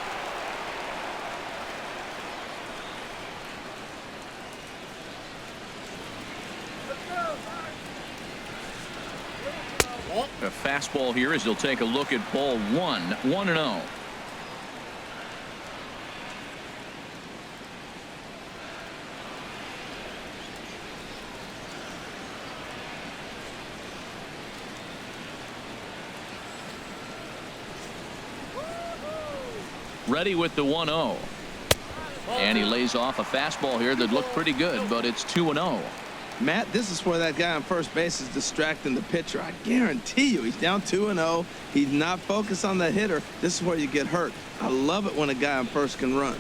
A fastball here as he'll take a look at ball one. 1-0. Ready with the 1-0. And he lays off a fastball here that looked pretty good, but it's 2-0. Matt, this is where that guy on first base is distracting the pitcher. I guarantee you he's down 2-0. He's not focused on the hitter. This is where you get hurt. I love it when a guy on first can run.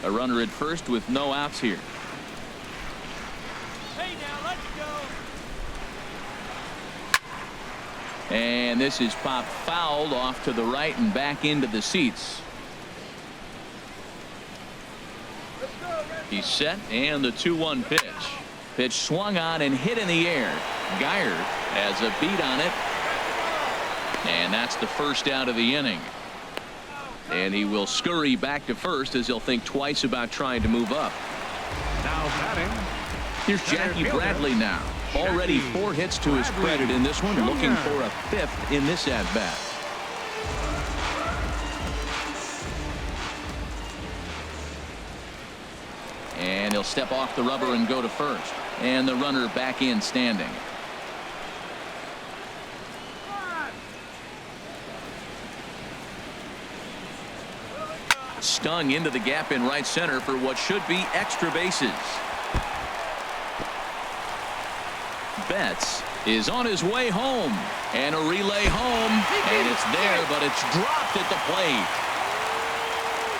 A runner at first with no outs here. Hey, now let's go. And this is popped fouled off to the right and back into the seats. He's set, and the 2-1 pitch. Pitch swung on and hit in the air. Geyer has a beat on it. And that's the first out of the inning. And he will scurry back to first as he'll think twice about trying to move up. Now batting. Here's Jackie Bradley now. Already 4 hits to his credit in this one, looking for a 5th in this at-bat. And he'll step off the rubber and go to first. And the runner back in standing. Stung into the gap in right center for what should be extra bases. Betts is on his way home. And a relay home. And it's there, but it's dropped at the plate.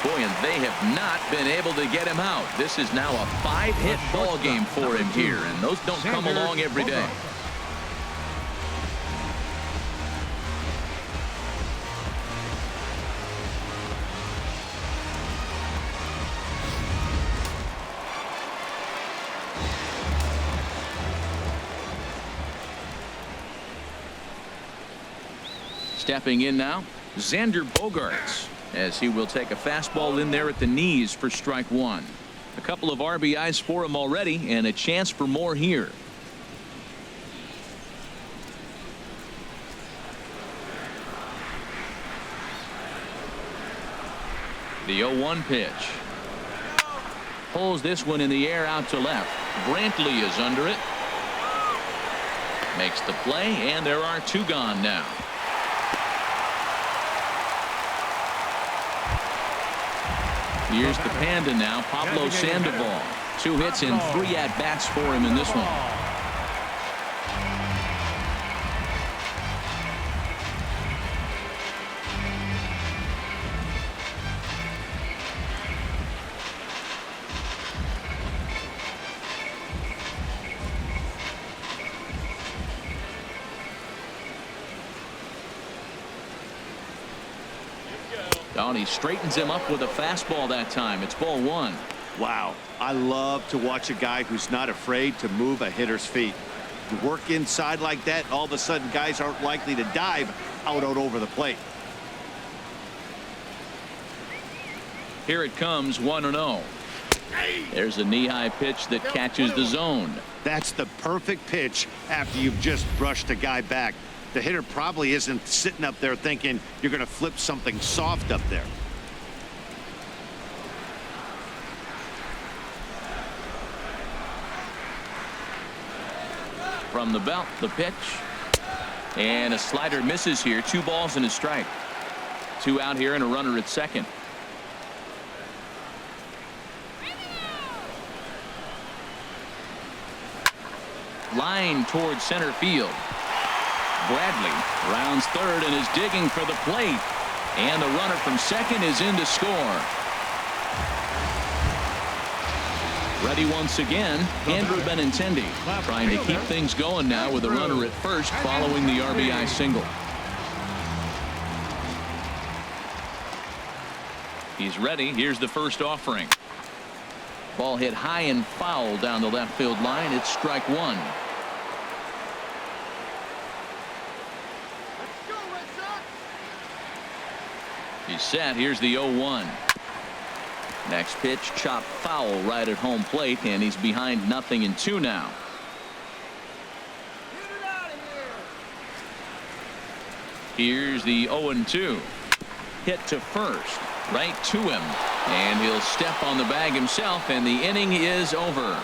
Boy, and they have not been able to get him out. This is now a 5-hit ball game for him here, and those don't come along every day. Stepping in now, Xander Bogaerts, as he will take a fastball in there at the knees for strike one. A couple of RBIs for him already, and a chance for more here. The 0-1 pitch. Pulls this one in the air out to left. Brantley is under it. Makes the play, and there are two gone now. Here's the Panda now, Pablo Sandoval. 2 hits and 3 at-bats for him in this one. Oh, and he straightens him up with a fastball that time. It's ball 1. Wow, I love to watch a guy who's not afraid to move a hitter's feet. You work inside like that, all of a sudden guys aren't likely to dive out over the plate. Here it comes, 1-0. There's a knee-high pitch that catches the zone. That's the perfect pitch after you've just brushed a guy back. The hitter probably isn't sitting up there thinking you're going to flip something soft up there. From the belt, the pitch. And a slider misses here. 2 balls and a strike. 2 out here and a runner at second. Line towards center field. Bradley rounds third and is digging for the plate. And the runner from second is in to score. Ready once again, Andrew Benintendi, trying to keep things going now with a runner at first following the RBI single. He's ready. Here's the first offering. Ball hit high and foul down the left field line. It's strike 1. He's set. Here's the 0-1. Next pitch, chop foul right at home plate, and he's behind 0-2 now. Here's the 0-2. Hit to first, right to him, and he'll step on the bag himself, and the inning is over.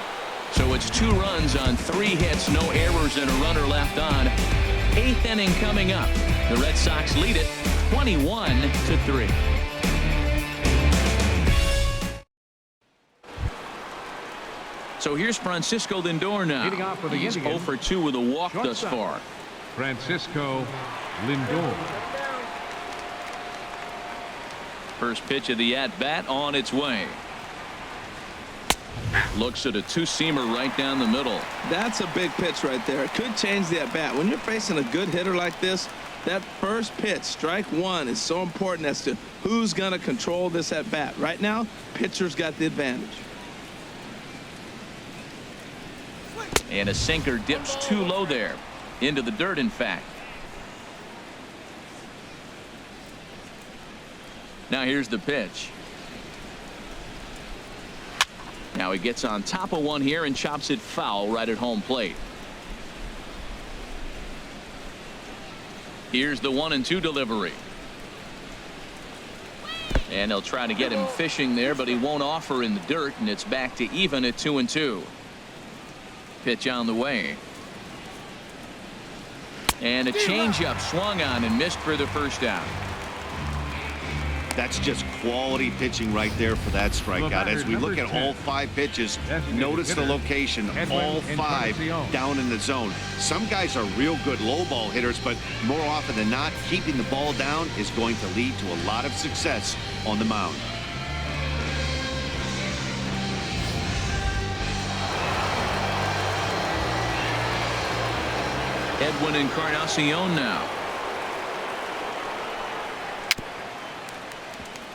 So it's 2 runs on 3 hits, no errors, and a runner left on. 8th inning coming up. The Red Sox lead it 21-3. So here's Francisco Lindor now. He's 0 for 2 with a walk thus far. Francisco Lindor. First pitch of the at-bat on its way. Looks at a 2-seamer right down the middle. That's a big pitch right there. It could change the at-bat. When you're facing a good hitter like this, that first pitch, strike 1, is so important as to who's going to control this at-bat. Right now, pitcher's got the advantage. And a sinker dips too low there. Into the dirt, in fact. Now here's the pitch. Now he gets on top of one here and chops it foul right at home plate. Here's the 1-2 delivery. And they'll try to get him fishing there, but he won't offer in the dirt, and it's back to even at 2-2. Pitch on the way. And a changeup swung on and missed for the first out. That's just quality pitching right there for that strikeout. As we look at all 5 pitches, notice the location, all 5 down in the zone. Some guys are real good low ball hitters, but more often than not, keeping the ball down is going to lead to a lot of success on the mound. Edwin Encarnacion now.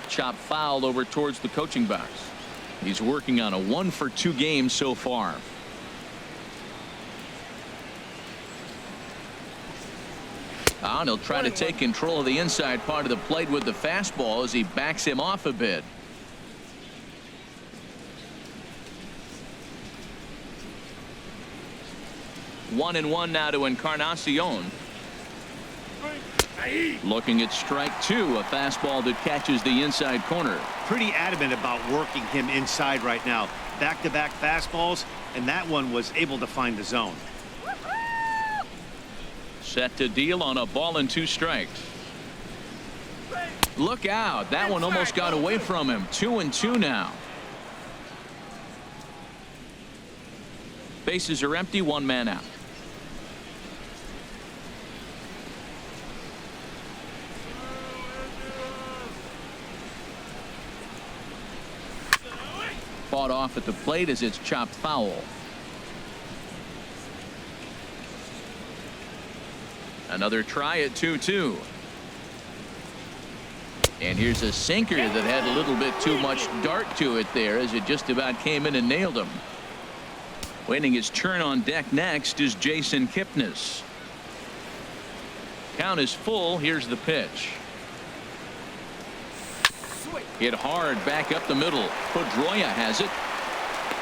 Chop fouled over towards the coaching box. He's working on a 1 for 2 game so far. And he'll try to take control of the inside part of the plate with the fastball as he backs him off a bit. One and one now to Encarnacion. Looking at strike two, a fastball that catches the inside corner. Pretty adamant about working him inside right now. Back-to-back fastballs, and that one was able to find the zone. Set to deal on a ball and 2 strikes. Look out. That one almost got away from him. 2-2 now. Bases are empty. 1 man out. Fought off at the plate as it's chopped foul. Another try at 2-2. And here's a sinker that had a little bit too much dart to it there as it just about came in and nailed him. Waiting his turn on deck next is Jason Kipnis. Count is full. Here's the pitch. Hit hard back up the middle. Pedroia has it.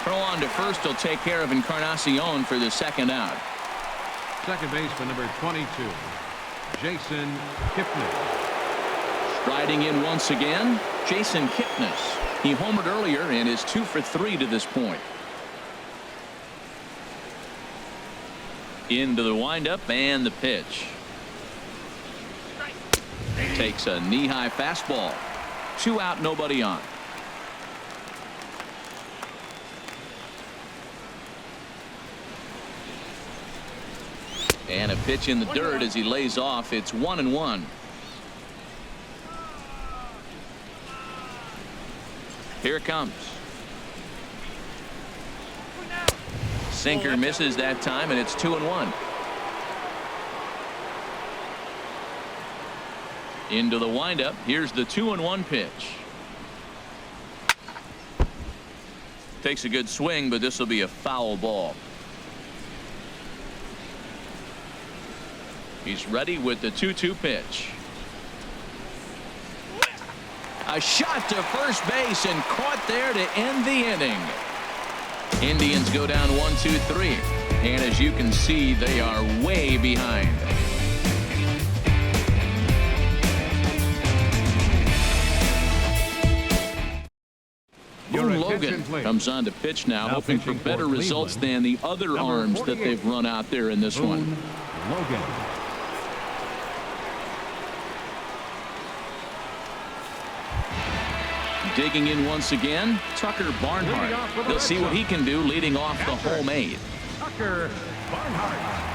Throw on to first will take care of Encarnacion for the 2nd out. Second baseman number 22, Jason Kipnis. Striding in once again, Jason Kipnis. He homered earlier and is 2 for 3 to this point. Into the windup and the pitch. Takes a knee-high fastball. 2 out, nobody on. And a pitch in the dirt as he lays off. It's 1-1. Here it comes. Sinker misses that time, and it's 2-1. Into the windup. Here's the 2-1 pitch. Takes a good swing, but this will be a foul ball. He's ready with the 2-2 pitch. A shot to first base and caught there to end the inning. Indians go down 1-2-3. And as you can see, they are way behind. Boone Logan comes on to pitch now hoping for better results than the other arms that they've run out there in this one. Logan. Digging in once again, Tucker Barnhart. They'll see what he can do leading off the home 8. Tucker Barnhart.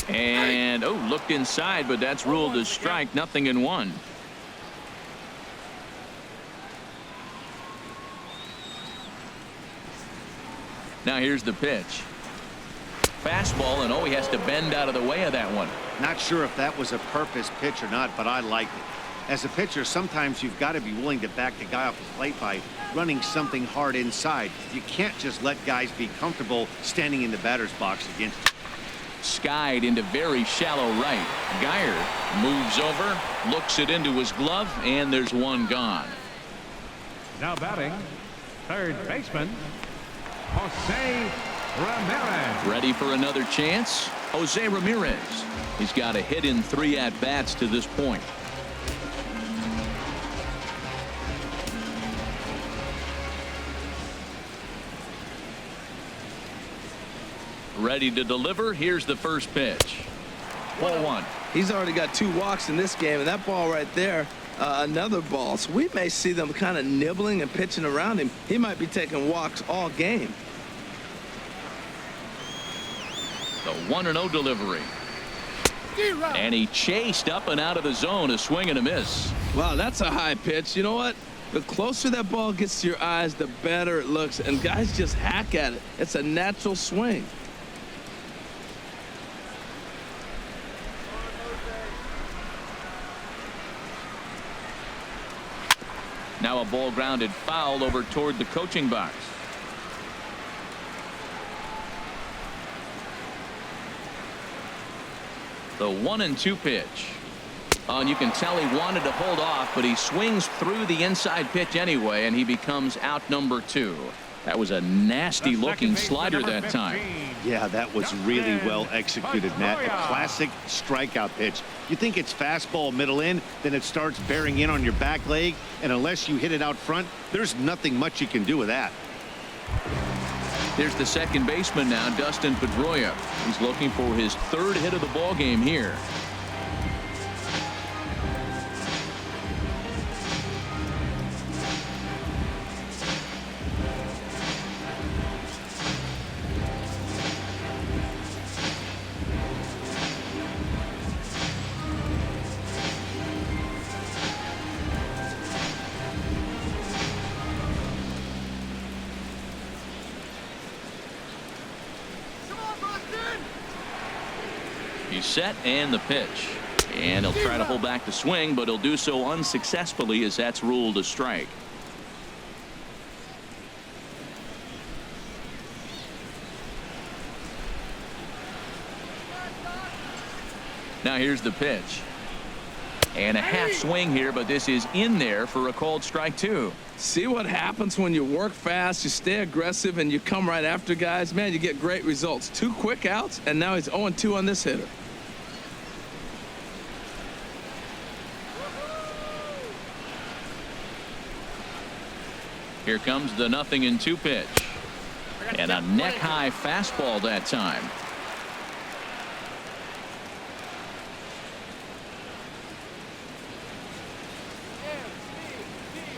And looked inside, but that's ruled as strike. 0-1. Now here's the pitch. Fastball, and he has to bend out of the way of that one. Not sure if that was a purpose pitch or not, but I liked it. As a pitcher, sometimes you've got to be willing to back the guy off the plate by running something hard inside. You can't just let guys be comfortable standing in the batter's box against you. Skied into very shallow right. Geyer moves over, looks it into his glove, and there's one gone. Now batting, third baseman, Jose Ramirez. Ready for another chance? Jose Ramirez. He's got a hit in 3 at-bats to this point. Ready to deliver. Here's the first pitch. Ball 1. He's already got 2 walks in this game, and that ball right there, another ball. So we may see them kind of nibbling and pitching around him. He might be taking walks all game. The 1-0 delivery. And he chased up and out of the zone. A swing and a miss. Wow, that's a high pitch. You know what? The closer that ball gets to your eyes, the better it looks. And guys just hack at it. It's a natural swing. Now a ball grounded foul over toward the coaching box. The 1-2 pitch. Oh, and you can tell he wanted to hold off, but he swings through the inside pitch anyway, and he becomes out number 2. That was a nasty looking slider that time. Yeah, that was really well executed, Matt. A classic strikeout pitch. You think it's fastball middle in, then it starts bearing in on your back leg, and unless you hit it out front, there's nothing much you can do with that. Here's the second baseman now, Dustin Pedroia. He's looking for his 3rd hit of the ball game here. He's set, and the pitch. And he'll try to hold back the swing, but he'll do so unsuccessfully as that's ruled a strike. Now here's the pitch. And a half swing here, but this is in there for a called strike 2. See what happens when you work fast, you stay aggressive, and you come right after guys? Man, you get great results. 2 quick outs, and now he's 0-2 on this hitter. Here comes the 0-2 pitch. And a neck-high fastball that time.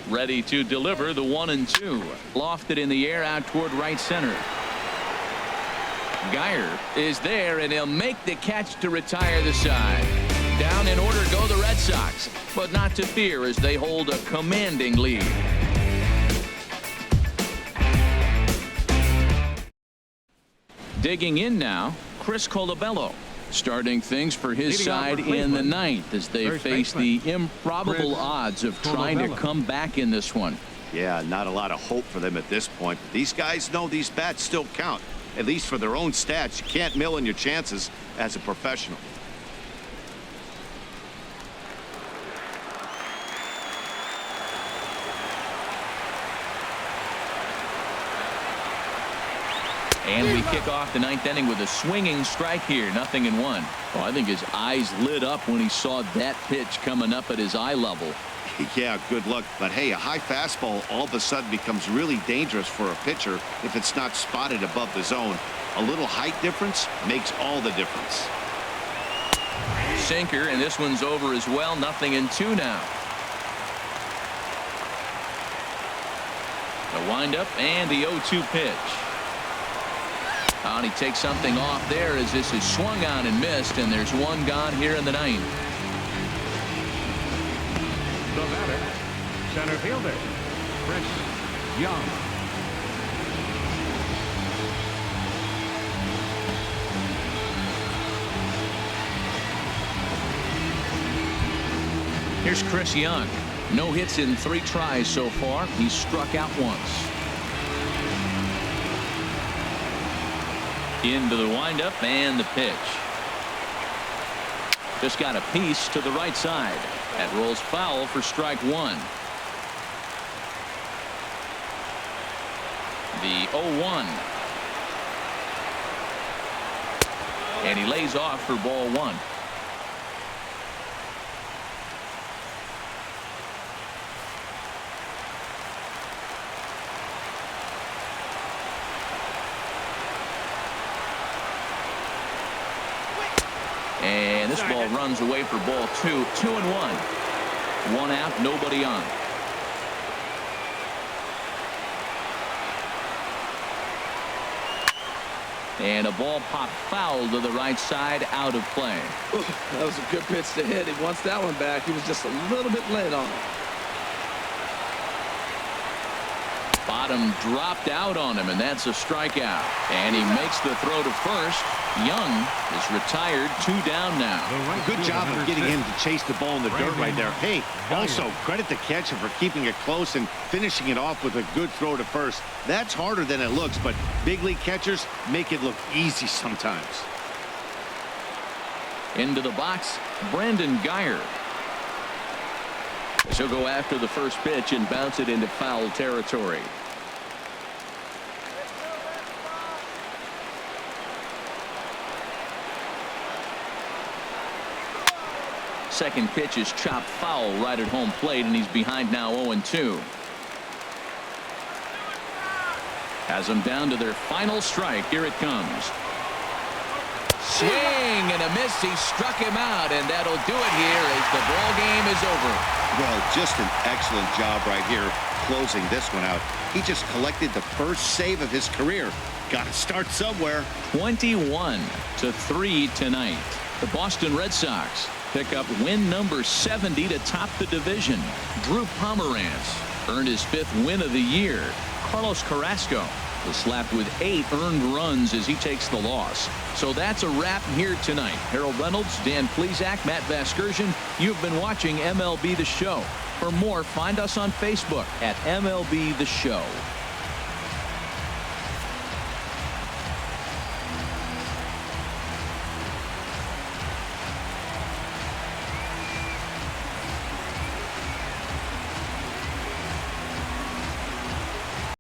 Ready to deliver the 1-2. Lofted in the air out toward right center. Geyer is there, and he'll make the catch to retire the side. Down in order go the Red Sox, but not to fear as they hold a commanding lead. Digging in now, Chris Colabello. Starting things for his side in the 9th as they face the improbable odds of trying to come back in this one. Yeah, not a lot of hope for them at this point. But these guys know these bats still count, at least for their own stats. You can't mill in your chances as a professional. And we kick off the 9th inning with a swinging strike here. 0-1. Well, I think his eyes lit up when he saw that pitch coming up at his eye level. Yeah, good luck. But hey, a high fastball all of a sudden becomes really dangerous for a pitcher if it's not spotted above the zone. A little height difference makes all the difference. Sinker, and this one's over as well. 0-2 now. The windup and the 0-2 pitch. And he takes something off there as this is swung on and missed, and there's one gone here in the 9th. The batter, center fielder, Chris Young. Here's Chris Young. No hits in 3 tries so far. He's struck out once. Into the windup and the pitch. Just got a piece to the right side. That rolls foul for strike 1. The 0-1. And he lays off for ball 1. And this ball runs away for ball 2. 2-1. 1 out, nobody on. And a ball popped foul to the right side, out of play. Ooh, that was a good pitch to hit. He wants that one back. He was just a little bit late on it. Bottom dropped out on him, and that's a strikeout. And he makes the throw to first. Young is retired. 2 down now. Good job of getting him to chase the ball in the dirt right there. Hey, also credit the catcher for keeping it close and finishing it off with a good throw to first. That's harder than it looks, but big league catchers make it look easy sometimes. Into the box, Brandon Geyer. She'll go after the first pitch and bounce it into foul territory. Second pitch is chopped foul right at home plate, and he's behind now 0-2. Has them down to their final strike. Here it comes. Swing and a miss. He struck him out, and that'll do it here as the ball game is over. Well, just an excellent job right here closing this one out. He just collected the first save of his career. Got to start somewhere. 21-3 tonight. The Boston Red Sox pick up win number 70 to top the division. Drew Pomeranz earned his 5th win of the year. Carlos Carrasco was slapped with 8 earned runs as he takes the loss. So that's a wrap here tonight. Harold Reynolds, Dan Plesac, Matt Vasgersian. You've been watching MLB The Show. For more, find us on Facebook at MLB The Show.